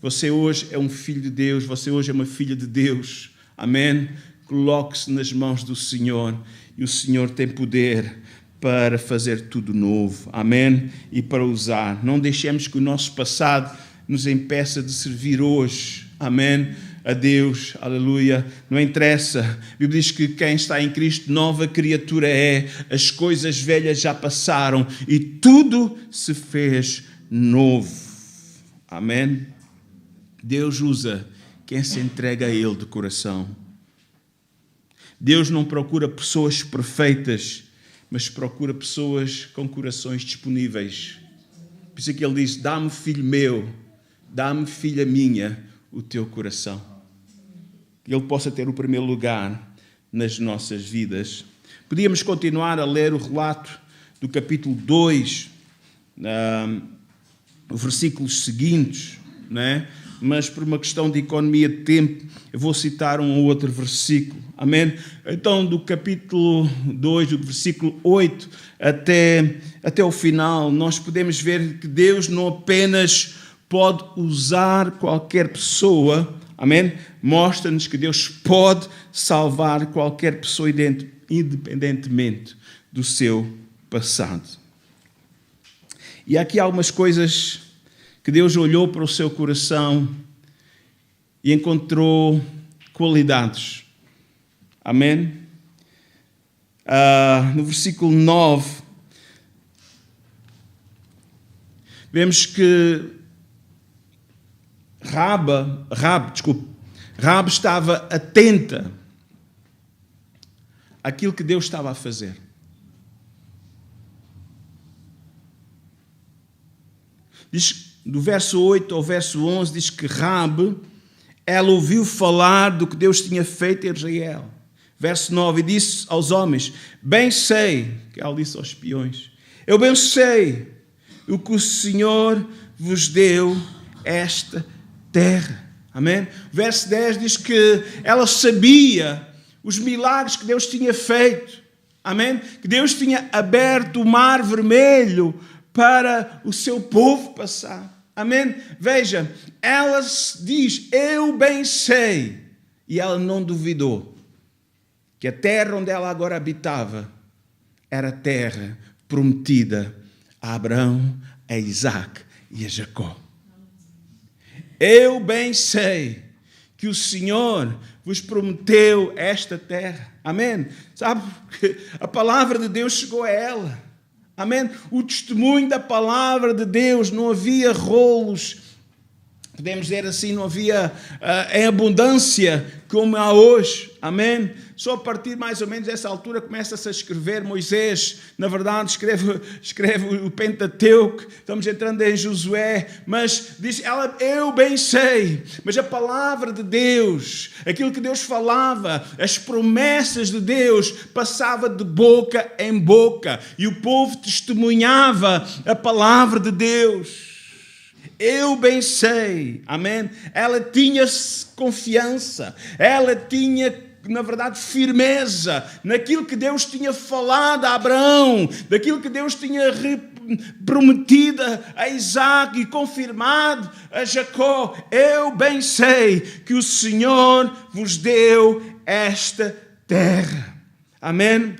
Você hoje é um filho de Deus, você hoje é uma filha de Deus. Amém? Coloque-se nas mãos do Senhor e o Senhor tem poder para fazer tudo novo. Amém? E para usar. Não deixemos que o nosso passado nos impeça de servir hoje. Amém? A Deus, aleluia, não interessa. A Bíblia diz que quem está em Cristo, nova criatura é. As coisas velhas já passaram e tudo se fez novo. Amém? Deus usa quem se entrega a Ele de coração. Deus não procura pessoas perfeitas, mas procura pessoas com corações disponíveis. Por isso é que Ele diz, dá-me, filho meu, dá-me, filha minha, o teu coração. Que Ele possa ter o primeiro lugar nas nossas vidas. Podíamos continuar a ler o relato do capítulo 2, versículos seguintes, não é? Mas por uma questão de economia de tempo, eu vou citar um ou outro versículo. Amém? Então, do capítulo 2, do versículo 8 até o final, nós podemos ver que Deus não apenas pode usar qualquer pessoa, amém? Mostra-nos que Deus pode salvar qualquer pessoa independentemente do seu passado. E há aqui algumas coisas que Deus olhou para o seu coração e encontrou qualidades. Amém? No versículo 9, vemos que Raab estava atenta àquilo que Deus estava a fazer. Diz, do verso 8 ao verso 11, diz que Raab, ela ouviu falar do que Deus tinha feito em Israel. Verso 9, disse aos homens, bem sei, que ela disse aos espiões, eu bem sei o que o Senhor vos deu esta terra. Amém? Verso 10 diz que ela sabia os milagres que Deus tinha feito. Amém? Que Deus tinha aberto o mar vermelho para o seu povo passar. Amém? Veja, ela diz, eu bem sei. E ela não duvidou que a terra onde ela agora habitava era a terra prometida a Abraão, a Isaac e a Jacó. Eu bem sei que o Senhor vos prometeu esta terra. Amém? Sabe, a palavra de Deus chegou a ela. Amém? O testemunho da palavra de Deus, não havia rolos, podemos dizer assim, não havia em abundância como há hoje. Amém? Só a partir mais ou menos dessa altura começa-se a escrever. Moisés, na verdade, escreve o Pentateuco. Estamos entrando em Josué. Mas diz ela, eu bem sei. Mas a palavra de Deus, aquilo que Deus falava, as promessas de Deus, passava de boca em boca. E o povo testemunhava a palavra de Deus. Eu bem sei, amém? Ela tinha confiança, ela tinha na verdade, firmeza naquilo que Deus tinha falado a Abraão, daquilo que Deus tinha prometido a Isaac e confirmado a Jacó. Eu bem sei que o Senhor vos deu esta terra. Amém?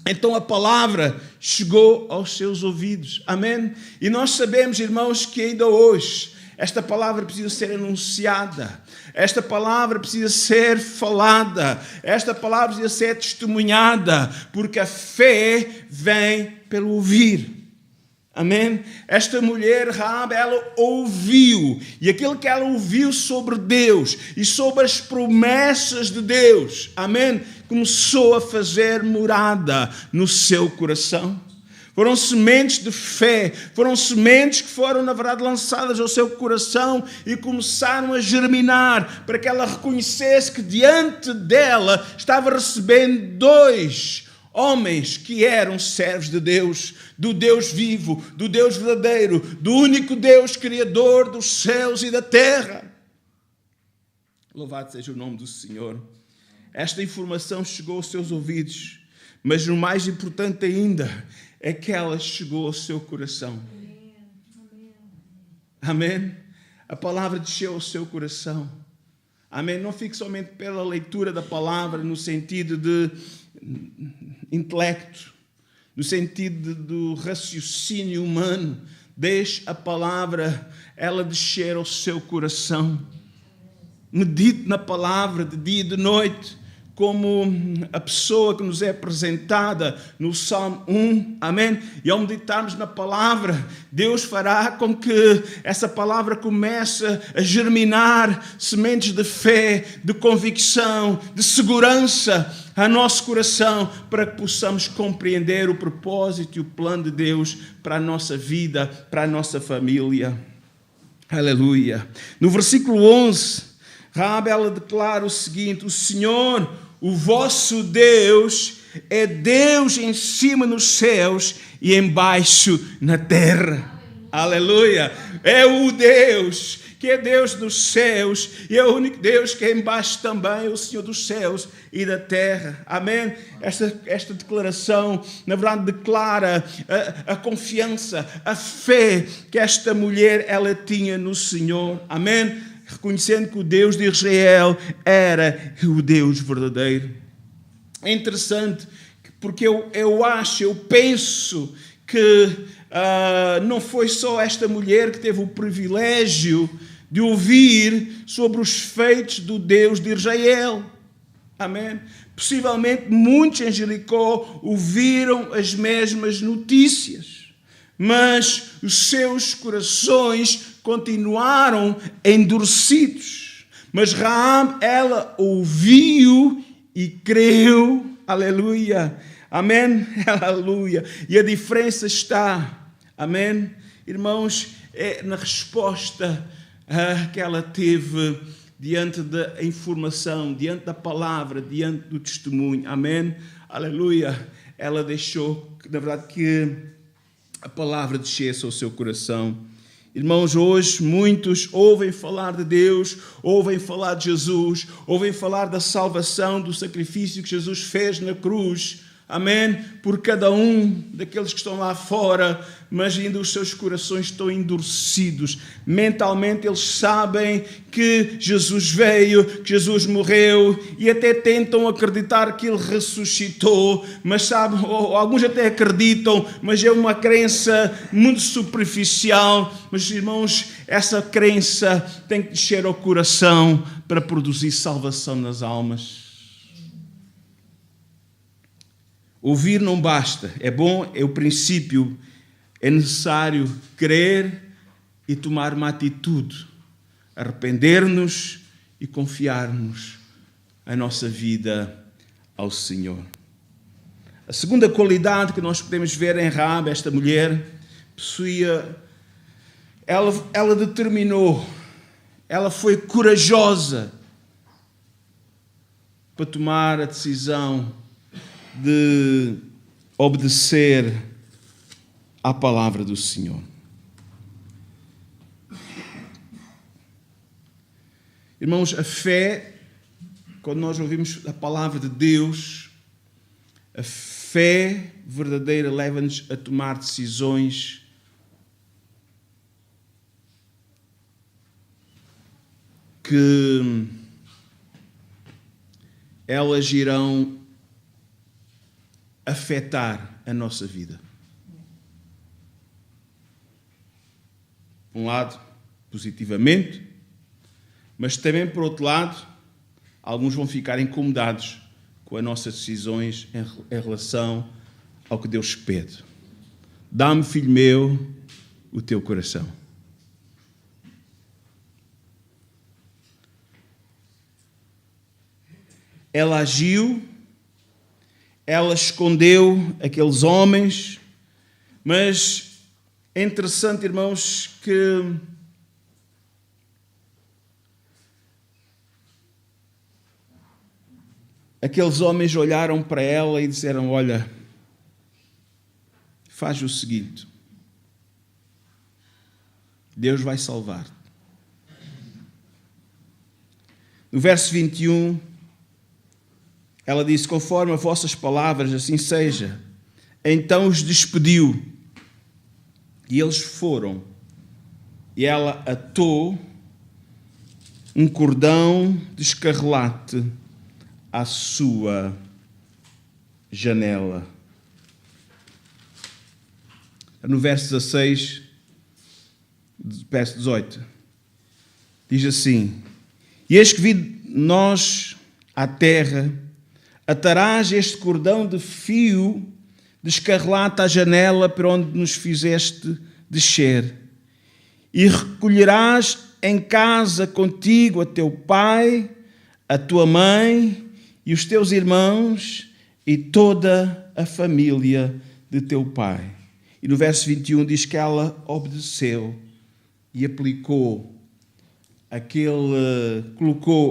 Então a palavra chegou aos seus ouvidos. Amém? E nós sabemos, irmãos, que ainda hoje esta palavra precisa ser anunciada. Esta palavra precisa ser falada. Esta palavra precisa ser testemunhada. Porque a fé vem pelo ouvir. Amém? Esta mulher, Raabe, ela ouviu. E aquilo que ela ouviu sobre Deus e sobre as promessas de Deus, amém? Começou a fazer morada no seu coração. Foram sementes de fé, foram sementes que foram, na verdade, lançadas ao seu coração e começaram a germinar para que ela reconhecesse que diante dela estava recebendo 2 homens que eram servos de Deus, do Deus vivo, do Deus verdadeiro, do único Deus criador dos céus e da terra. Louvado seja o nome do Senhor. Esta informação chegou aos seus ouvidos, mas o mais importante ainda é que ela chegou ao seu coração. Amém? A palavra desceu ao seu coração. Amém? Não fique somente pela leitura da palavra no sentido de intelecto, no sentido do raciocínio humano. Deixe a palavra, ela descer ao seu coração. Medite na palavra de dia e de noite, como a pessoa que nos é apresentada no Salmo 1, amém? E ao meditarmos na palavra, Deus fará com que essa palavra comece a germinar sementes de fé, de convicção, de segurança a nosso coração, para que possamos compreender o propósito e o plano de Deus para a nossa vida, para a nossa família. Aleluia. No versículo 11, Raabe, ela declara o seguinte: o Senhor, o vosso Deus, é Deus em cima nos céus e embaixo na terra. Aleluia. É o Deus que é Deus dos céus e é o único Deus que é embaixo também, é o Senhor dos céus e da terra. Amém? Esta declaração, na verdade, declara a confiança, a fé que esta mulher ela tinha no Senhor. Amém? Reconhecendo que o Deus de Israel era o Deus verdadeiro. É interessante, porque eu penso que não foi só esta mulher que teve o privilégio de ouvir sobre os feitos do Deus de Israel. Amém? Possivelmente muitos em Jericó ouviram as mesmas notícias, mas os seus corações continuaram endurecidos. Mas Raabe, ela ouviu e creu. Aleluia. Amém? Aleluia. E a diferença está, amém? Irmãos, é na resposta que ela teve diante da informação, diante da palavra, diante do testemunho. Amém? Aleluia. Ela deixou, na verdade, que a palavra descesse ao seu coração. Irmãos, hoje muitos ouvem falar de Deus, ouvem falar de Jesus, ouvem falar da salvação, do sacrifício que Jesus fez na cruz. Amém? Por cada um daqueles que estão lá fora, mas ainda os seus corações estão endurecidos. Mentalmente eles sabem que Jesus veio, que Jesus morreu e até tentam acreditar que Ele ressuscitou, mas sabem, alguns até acreditam, mas é uma crença muito superficial. Mas, irmãos, essa crença tem que descer ao coração para produzir salvação nas almas. Ouvir não basta, é bom, é o princípio, é necessário crer e tomar uma atitude, arrepender-nos e confiarmos a nossa vida ao Senhor. A segunda qualidade que nós podemos ver em Raabe, esta mulher, possuía, ela determinou, ela foi corajosa para tomar a decisão de obedecer à palavra do Senhor. Irmãos, a fé quando nós ouvimos a palavra de Deus, a fé verdadeira leva-nos a tomar decisões que elas irão afetar a nossa vida. Por um lado, positivamente, mas também, por outro lado, alguns vão ficar incomodados com as nossas decisões em relação ao que Deus pede. Dá-me, filho meu, o teu coração. Ela agiu, ela escondeu aqueles homens, mas é interessante, irmãos, que aqueles homens olharam para ela e disseram: olha, faz o seguinte, Deus vai salvar-te. No verso 21, ela disse: conforme as vossas palavras, assim seja. Então os despediu. E eles foram. E ela atou um cordão de escarlate à sua janela. No verso 16, verso 18, diz assim: e eis que vi nós à terra, atarás este cordão de fio de escarlate à janela para onde nos fizeste descer, e recolherás em casa contigo a teu pai, a tua mãe e os teus irmãos e toda a família de teu pai. E no verso 21 diz que ela obedeceu e colocou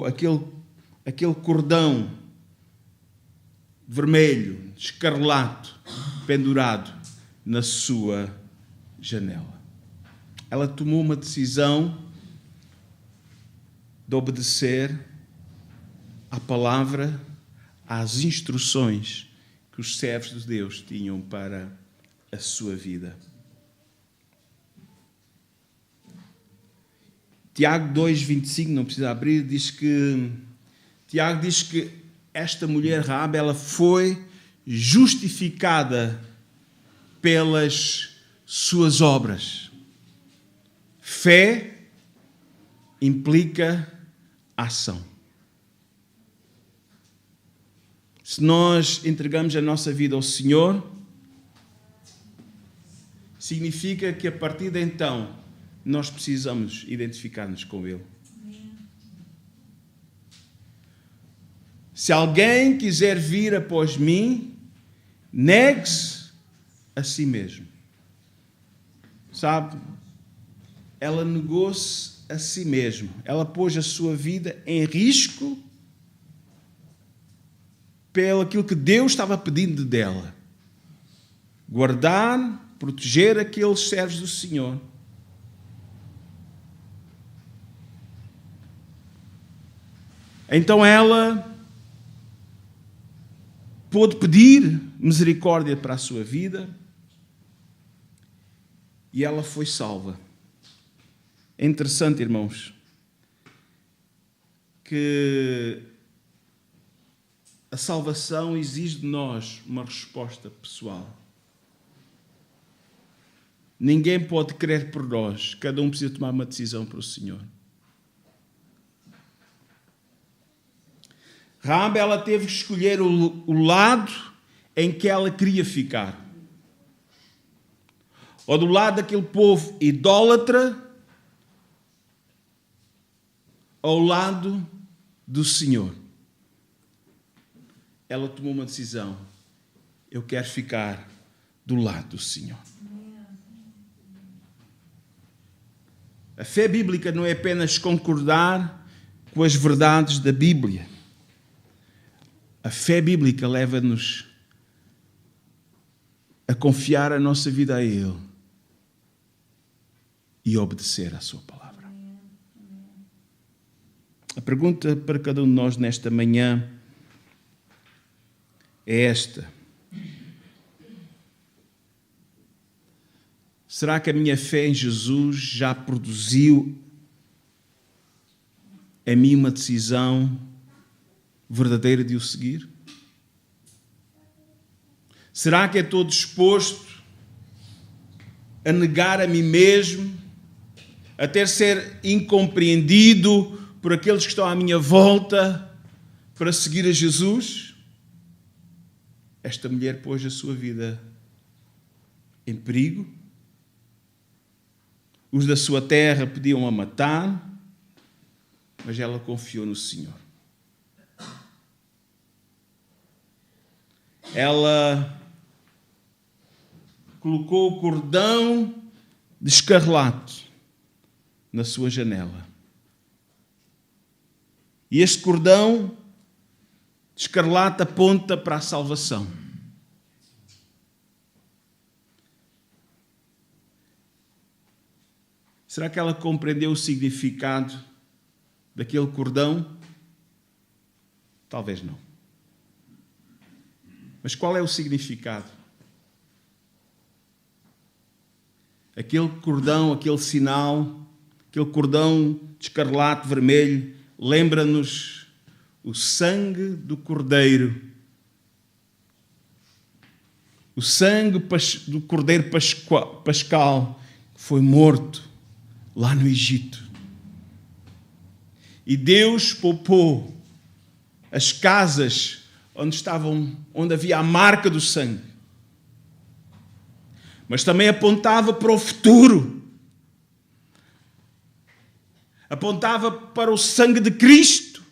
aquele cordão vermelho, escarlate, pendurado na sua janela. Ela tomou uma decisão de obedecer à palavra, às instruções que os servos de Deus tinham para a sua vida. Tiago 2:25, não precisa abrir, Tiago diz que esta mulher Raabe, ela foi justificada pelas suas obras. Fé implica ação. Se nós entregamos a nossa vida ao Senhor, significa que a partir de então nós precisamos identificar-nos com Ele. Se alguém quiser vir após mim, negue-se a si mesmo. Sabe? Ela negou-se a si mesma. Ela pôs a sua vida em risco pelo aquilo que Deus estava pedindo dela. Guardar, proteger aqueles servos do Senhor. Então ela pôde pedir misericórdia para a sua vida e ela foi salva. É interessante, irmãos, que a salvação exige de nós uma resposta pessoal. Ninguém pode crer por nós, cada um precisa tomar uma decisão para o Senhor. Raabe, ela teve que escolher o lado em que ela queria ficar. Ou do lado daquele povo idólatra, ao lado do Senhor. Ela tomou uma decisão. Eu quero ficar do lado do Senhor. A fé bíblica não é apenas concordar com as verdades da Bíblia. A fé bíblica leva-nos a confiar a nossa vida a Ele e obedecer à sua palavra. A pergunta para cada um de nós nesta manhã é esta: será que a minha fé em Jesus já produziu em mim uma decisão verdadeira de o seguir? Será que estou disposto a negar a mim mesmo, até ser incompreendido por aqueles que estão à minha volta para seguir a Jesus? Esta mulher pôs a sua vida em perigo. Os da sua terra podiam-a matar, mas ela confiou no Senhor. Ela colocou o cordão de escarlate na sua janela. E este cordão de escarlate aponta para a salvação. Será que ela compreendeu o significado daquele cordão? Talvez não. Mas qual é o significado? Aquele cordão, aquele sinal, aquele cordão de escarlate vermelho, lembra-nos o sangue do Cordeiro. O sangue do Cordeiro Pascal que foi morto lá no Egito. E Deus poupou as casas onde havia a marca do sangue. Mas também apontava para o futuro. Apontava para o sangue de Cristo,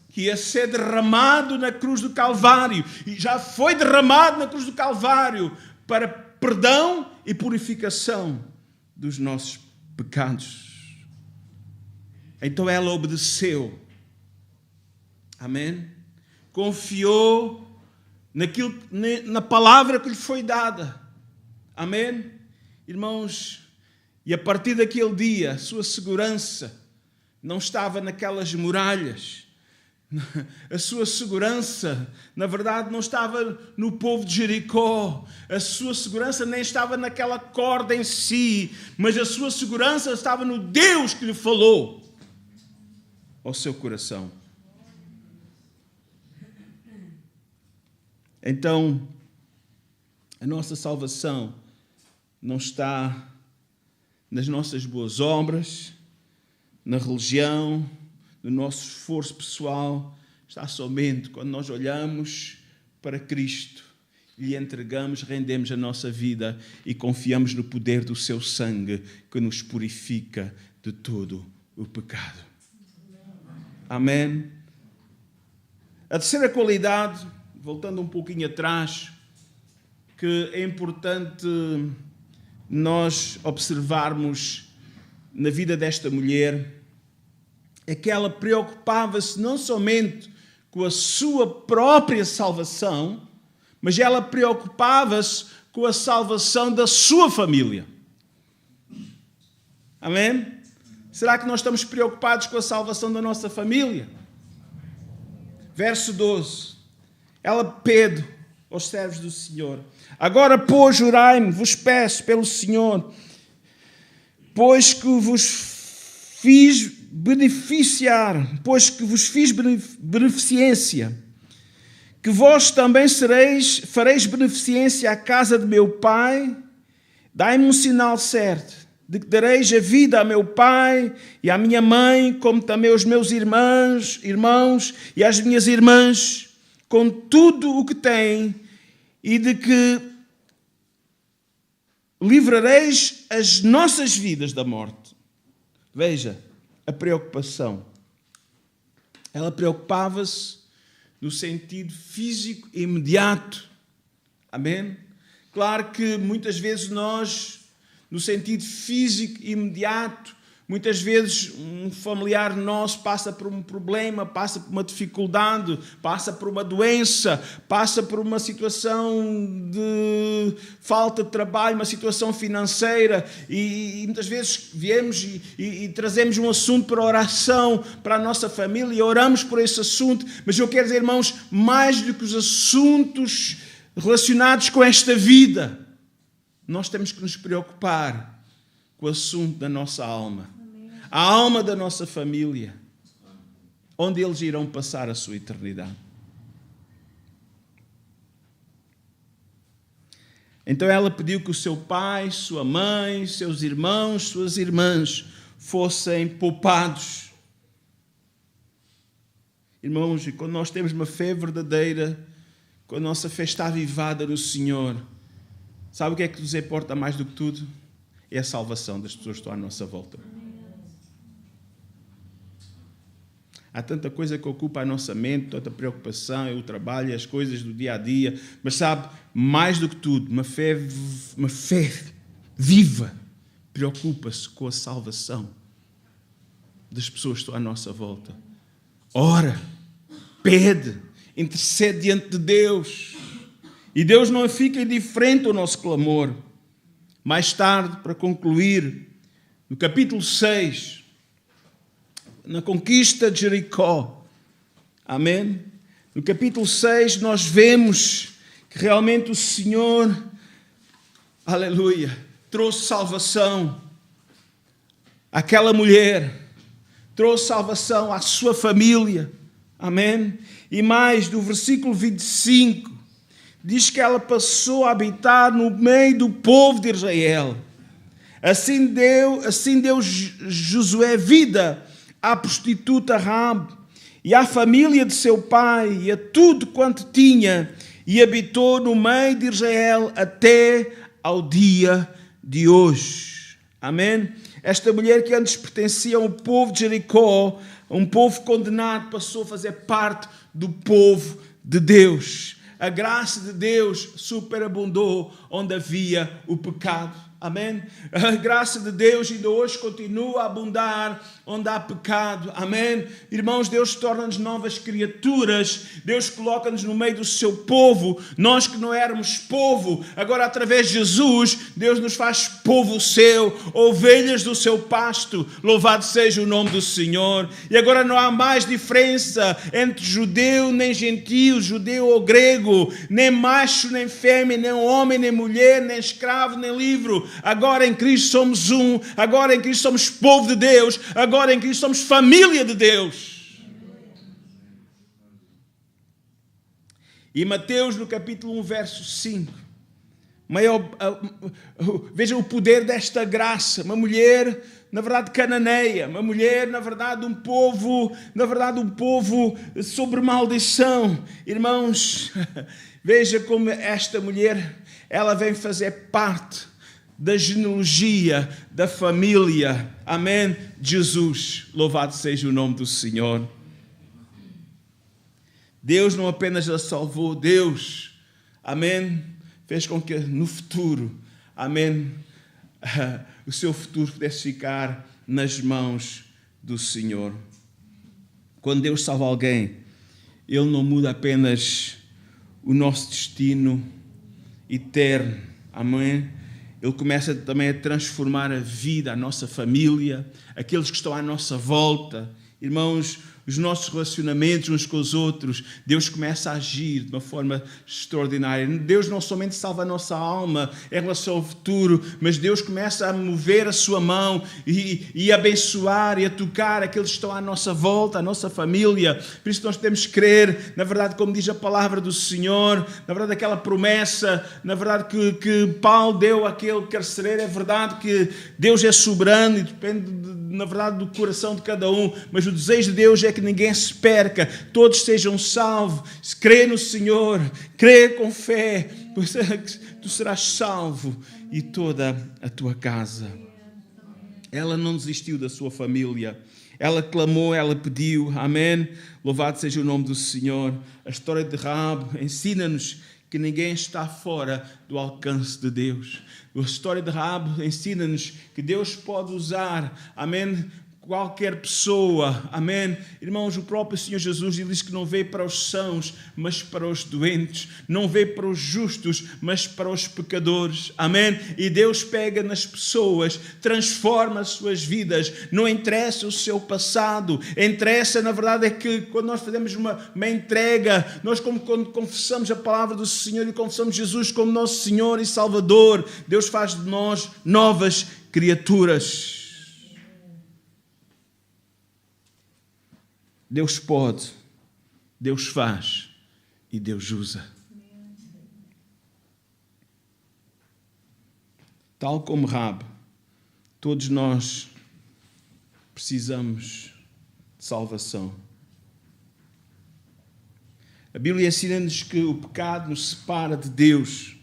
que ia ser derramado na cruz do Calvário. E já foi derramado na cruz do Calvário para perdão e purificação dos nossos pecados. Então ela obedeceu. Amém? Confiou na palavra que lhe foi dada. Amém? Irmãos, e a partir daquele dia, a sua segurança não estava naquelas muralhas. A sua segurança, na verdade, não estava no povo de Jericó. A sua segurança nem estava naquela corda em si, mas a sua segurança estava no Deus que lhe falou ao seu coração. Então, a nossa salvação não está nas nossas boas obras, na religião, no nosso esforço pessoal. Está somente quando nós olhamos para Cristo, lhe entregamos, rendemos a nossa vida e confiamos no poder do seu sangue que nos purifica de todo o pecado. Amém? A terceira qualidade, voltando um pouquinho atrás, que é importante nós observarmos na vida desta mulher, é que ela preocupava-se não somente com a sua própria salvação, mas ela preocupava-se com a salvação da sua família. Amém? Será que nós estamos preocupados com a salvação da nossa família? Verso 12. Ela pede aos servos do Senhor: agora, pois, jurai-me, vos peço pelo Senhor, pois que vos fiz beneficiar, pois que vos fiz beneficência, que vós também fareis beneficência à casa de meu pai. Dai-me um sinal certo, de que dareis a vida a meu pai e à minha mãe, como também aos meus irmãos e às minhas irmãs, com tudo o que têm, e de que livrareis as nossas vidas da morte. Veja a preocupação. Ela preocupava-se no sentido físico e imediato. Amém? Claro que muitas vezes nós, no sentido físico e imediato, Muitas vezes um familiar nosso passa por um problema, passa por uma dificuldade, passa por uma doença, passa por uma situação de falta de trabalho, uma situação financeira, e muitas vezes viemos e trazemos um assunto para oração, para a nossa família, e oramos por esse assunto. Mas eu quero dizer, irmãos, mais do que os assuntos relacionados com esta vida, nós temos que nos preocupar com o assunto da nossa alma. A alma da nossa família, onde eles irão passar a sua eternidade. Então ela pediu que o seu pai, sua mãe, seus irmãos, suas irmãs fossem poupados. Irmãos, e quando nós temos uma fé verdadeira, quando a nossa fé está avivada no Senhor, sabe o que é que nos importa mais do que tudo? É a salvação das pessoas que estão à nossa volta. Há tanta coisa que ocupa a nossa mente, tanta preocupação, o trabalho, as coisas do dia a dia. Mas sabe, mais do que tudo, uma fé viva preocupa-se com a salvação das pessoas que estão à nossa volta. Ora, pede, intercede diante de Deus. E Deus não fica indiferente ao nosso clamor. Mais tarde, para concluir, no capítulo 6... na conquista de Jericó, amém? No capítulo 6 nós vemos que realmente o Senhor, aleluia, trouxe salvação àquela mulher, trouxe salvação à sua família, amém? E mais, do versículo 25, diz que ela passou a habitar no meio do povo de Israel. Assim deu Josué vida à prostituta Raabe e à família de seu pai e a tudo quanto tinha, e habitou no meio de Israel até ao dia de hoje. Amém? Esta mulher que antes pertencia ao povo de Jericó, um povo condenado, passou a fazer parte do povo de Deus. A graça de Deus superabundou onde havia o pecado. Amém? A graça de Deus ainda hoje continua a abundar onde há pecado. Amém? Irmãos, Deus torna-nos novas criaturas. Deus coloca-nos no meio do seu povo. Nós que não éramos povo, agora através de Jesus, Deus nos faz povo seu, ovelhas do seu pasto. Louvado seja o nome do Senhor. E agora não há mais diferença entre judeu nem gentio, judeu ou grego, nem macho nem fêmea, nem homem nem mulher, nem escravo nem livre. Agora em Cristo somos um, agora em Cristo somos povo de Deus, agora em Cristo somos família de Deus. E Mateus no capítulo 1, verso 5, veja o poder desta graça. Uma mulher, na verdade, cananeia, uma mulher, na verdade, um povo sobre maldição. Irmãos, veja como esta mulher, ela vem fazer parte da genealogia, da família, amém, de Jesus. Louvado seja o nome do Senhor. Deus não apenas a salvou, Deus, amém, fez com que no futuro, amém, o seu futuro pudesse ficar nas mãos do Senhor. Quando Deus salva alguém, Ele não muda apenas o nosso destino eterno, amém? Ele começa também a transformar a vida, a nossa família, aqueles que estão à nossa volta. Irmãos, os nossos relacionamentos uns com os outros, Deus começa a agir de uma forma extraordinária. Deus não somente salva a nossa alma em relação ao futuro, mas Deus começa a mover a sua mão e abençoar e a tocar aqueles que estão à nossa volta, a nossa família. Por isso nós temos que crer, na verdade, como diz a palavra do Senhor, na verdade aquela promessa, na verdade que Paulo deu àquele carcereiro, é verdade que Deus é soberano e depende, na verdade, do coração de cada um, mas o desejo de Deus é que ninguém se perca, todos sejam salvos. Se crê no Senhor, crê com fé, pois tu serás salvo e toda a tua casa. Ela não desistiu da sua família, ela clamou, ela pediu, amém? Louvado seja o nome do Senhor. A história de Raabe ensina-nos que ninguém está fora do alcance de Deus. A história de Raabe ensina-nos que Deus pode usar, amém, qualquer pessoa, amém. Irmãos, o próprio Senhor Jesus diz que não veio para os sãos, mas para os doentes. Não veio para os justos, mas para os pecadores, amém. E Deus pega nas pessoas, transforma as suas vidas. Não interessa o seu passado, interessa, na verdade, é que quando nós fazemos uma entrega, nós quando confessamos a palavra do Senhor e confessamos Jesus como nosso Senhor e Salvador, Deus faz de nós novas criaturas. Deus pode, Deus faz e Deus usa. Tal como Raabe, todos nós precisamos de salvação. A Bíblia ensina-nos que o pecado nos separa de Deus,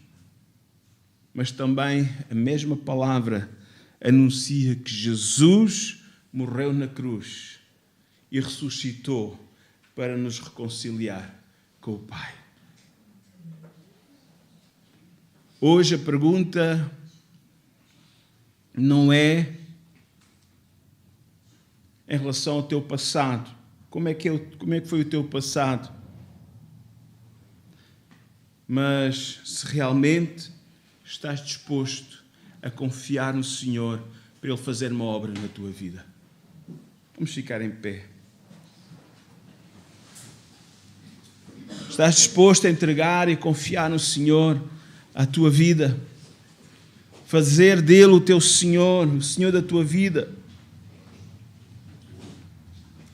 mas também a mesma palavra anuncia que Jesus morreu na cruz e ressuscitou para nos reconciliar com o Pai. Hoje a pergunta não é em relação ao teu passado. Como é que foi o teu passado? Mas se realmente estás disposto a confiar no Senhor para Ele fazer uma obra na tua vida. Vamos ficar em pé. Estás disposto a entregar e confiar no Senhor a tua vida? Fazer dele o teu Senhor, o Senhor da tua vida?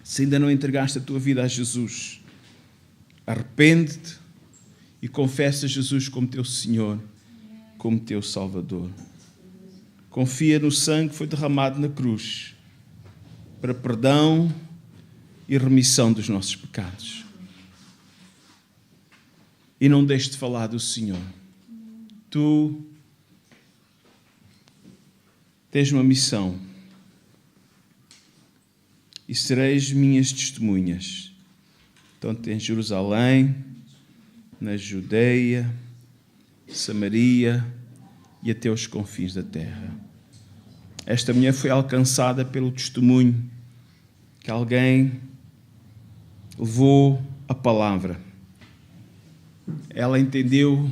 Se ainda não entregaste a tua vida a Jesus, arrepende-te e confessa Jesus como teu Senhor, como teu Salvador. Confia no sangue que foi derramado na cruz para perdão e remissão dos nossos pecados. E não deixes de falar do Senhor. Tu tens uma missão e sereis minhas testemunhas, tanto em Jerusalém, na Judeia, Samaria e até os confins da terra. Esta mulher foi alcançada pelo testemunho que alguém levou a palavra. Ela entendeu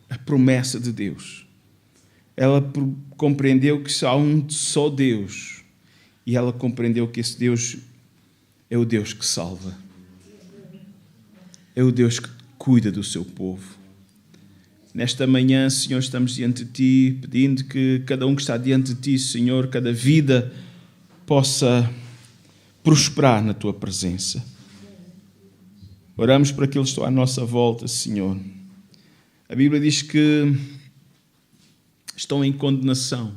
a promessa de Deus. Ela compreendeu que há um só Deus. E ela compreendeu que esse Deus é o Deus que salva. É o Deus que cuida do seu povo. Nesta manhã, Senhor, estamos diante de Ti, pedindo que cada um que está diante de Ti, Senhor, cada vida possa prosperar na Tua presença. Oramos por aqueles que estão à nossa volta, Senhor. A Bíblia diz que estão em condenação.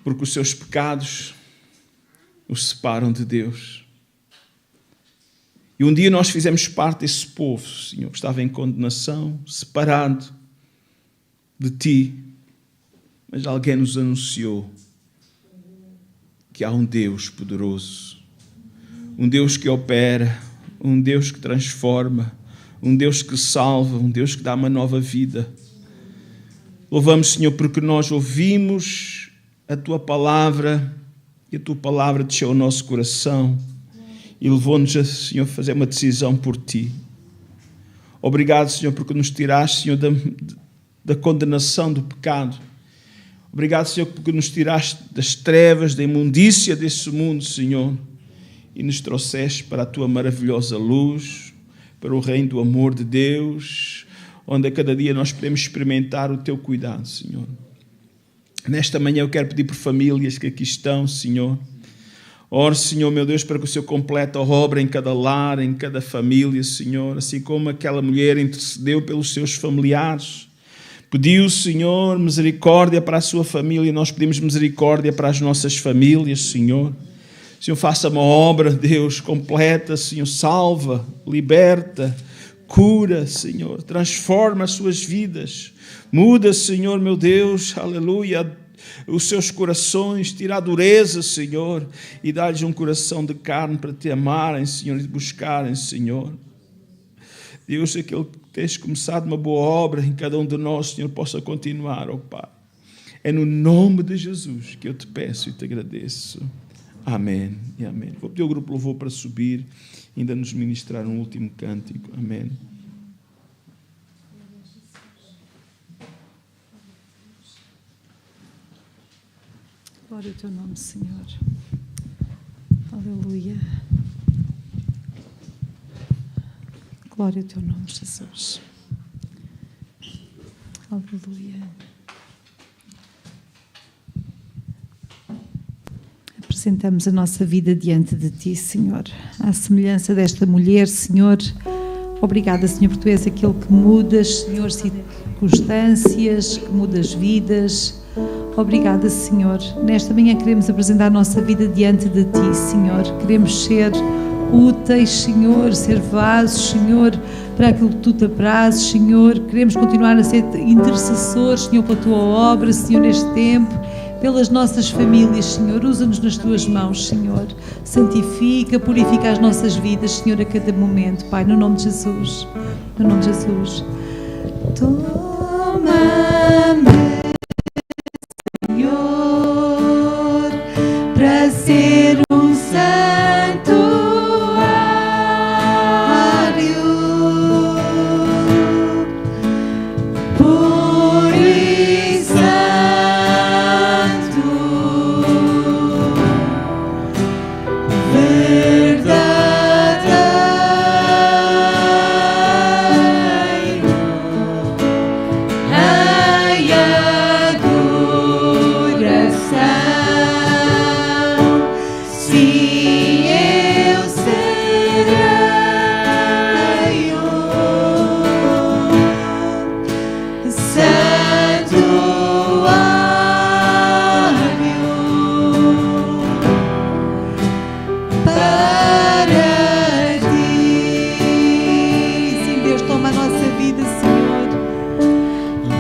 Porque os seus pecados os separam de Deus. E um dia nós fizemos parte desse povo, Senhor, que estava em condenação, separado de Ti. Mas alguém nos anunciou que há um Deus poderoso, um Deus que opera, um Deus que transforma, um Deus que salva, um Deus que dá uma nova vida. Louvamos, Senhor, porque nós ouvimos a Tua palavra e a Tua palavra desceu ao nosso coração e levou-nos a, Senhor, fazer uma decisão por Ti. Obrigado, Senhor, porque nos tiraste, Senhor, da condenação do pecado. Obrigado, Senhor, porque nos tiraste das trevas, da imundícia desse mundo, Senhor, e nos trouxeste para a Tua maravilhosa luz, para o reino do amor de Deus, onde a cada dia nós podemos experimentar o Teu cuidado, Senhor. Nesta manhã eu quero pedir por famílias que aqui estão, Senhor. Oro, Senhor, meu Deus, para que o Senhor complete a obra em cada lar, em cada família, Senhor, assim como aquela mulher intercedeu pelos seus familiares. Pediu, Senhor, misericórdia para a sua família, e nós pedimos misericórdia para as nossas famílias, Senhor. Senhor, faça uma obra, Deus, completa, Senhor, salva, liberta, cura, Senhor, transforma as suas vidas. Muda, Senhor, meu Deus, aleluia, os seus corações, tira a dureza, Senhor, e dá-lhes um coração de carne para te amarem, Senhor, e te buscarem, Senhor. Deus, aquele que tens começado uma boa obra em cada um de nós, Senhor, possa continuar, ó Pai. É no nome de Jesus que eu te peço e te agradeço. Amém e amém. Vou pedir ao grupo Louvor para subir e ainda nos ministrar um último cântico. Amém. Glória ao teu nome, Senhor. Aleluia. Glória ao teu nome, Jesus. Aleluia. Apresentamos a nossa vida diante de ti, Senhor. À semelhança desta mulher, Senhor. Obrigada, Senhor, por tu és aquele que mudas, Senhor, circunstâncias, que mudas vidas. Obrigada, Senhor. Nesta manhã queremos apresentar a nossa vida diante de ti, Senhor. Queremos ser úteis, Senhor, ser vasos, Senhor, para aquilo que tu te aprazes, Senhor. Queremos continuar a ser intercessores, Senhor, pela tua obra, Senhor, neste tempo, pelas nossas famílias, Senhor. Usa-nos nas tuas mãos, Senhor. Santifica, purifica as nossas vidas, Senhor, a cada momento, Pai, no nome de Jesus. No nome de Jesus. Toma-me, Senhor, para ser um santuário, puro e santo, verdadeiro, ai, adoração, sim, eu serei santuário para ti. Sim, Deus, toma a nossa vida, Senhor.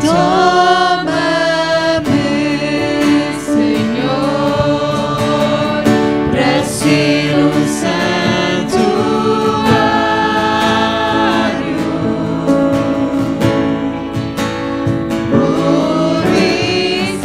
Toma-me, Senhor, para ser um santuário, puro e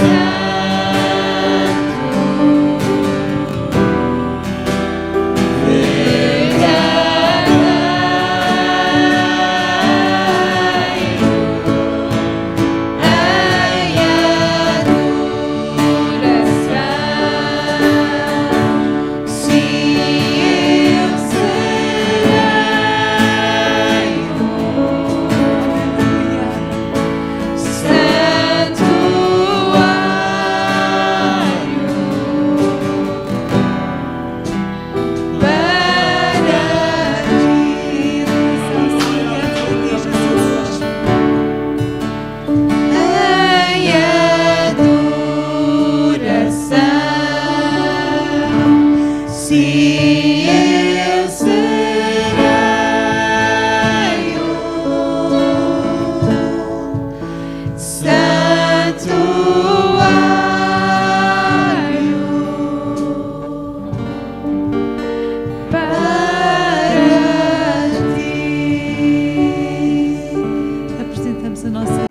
apresentamos a nossa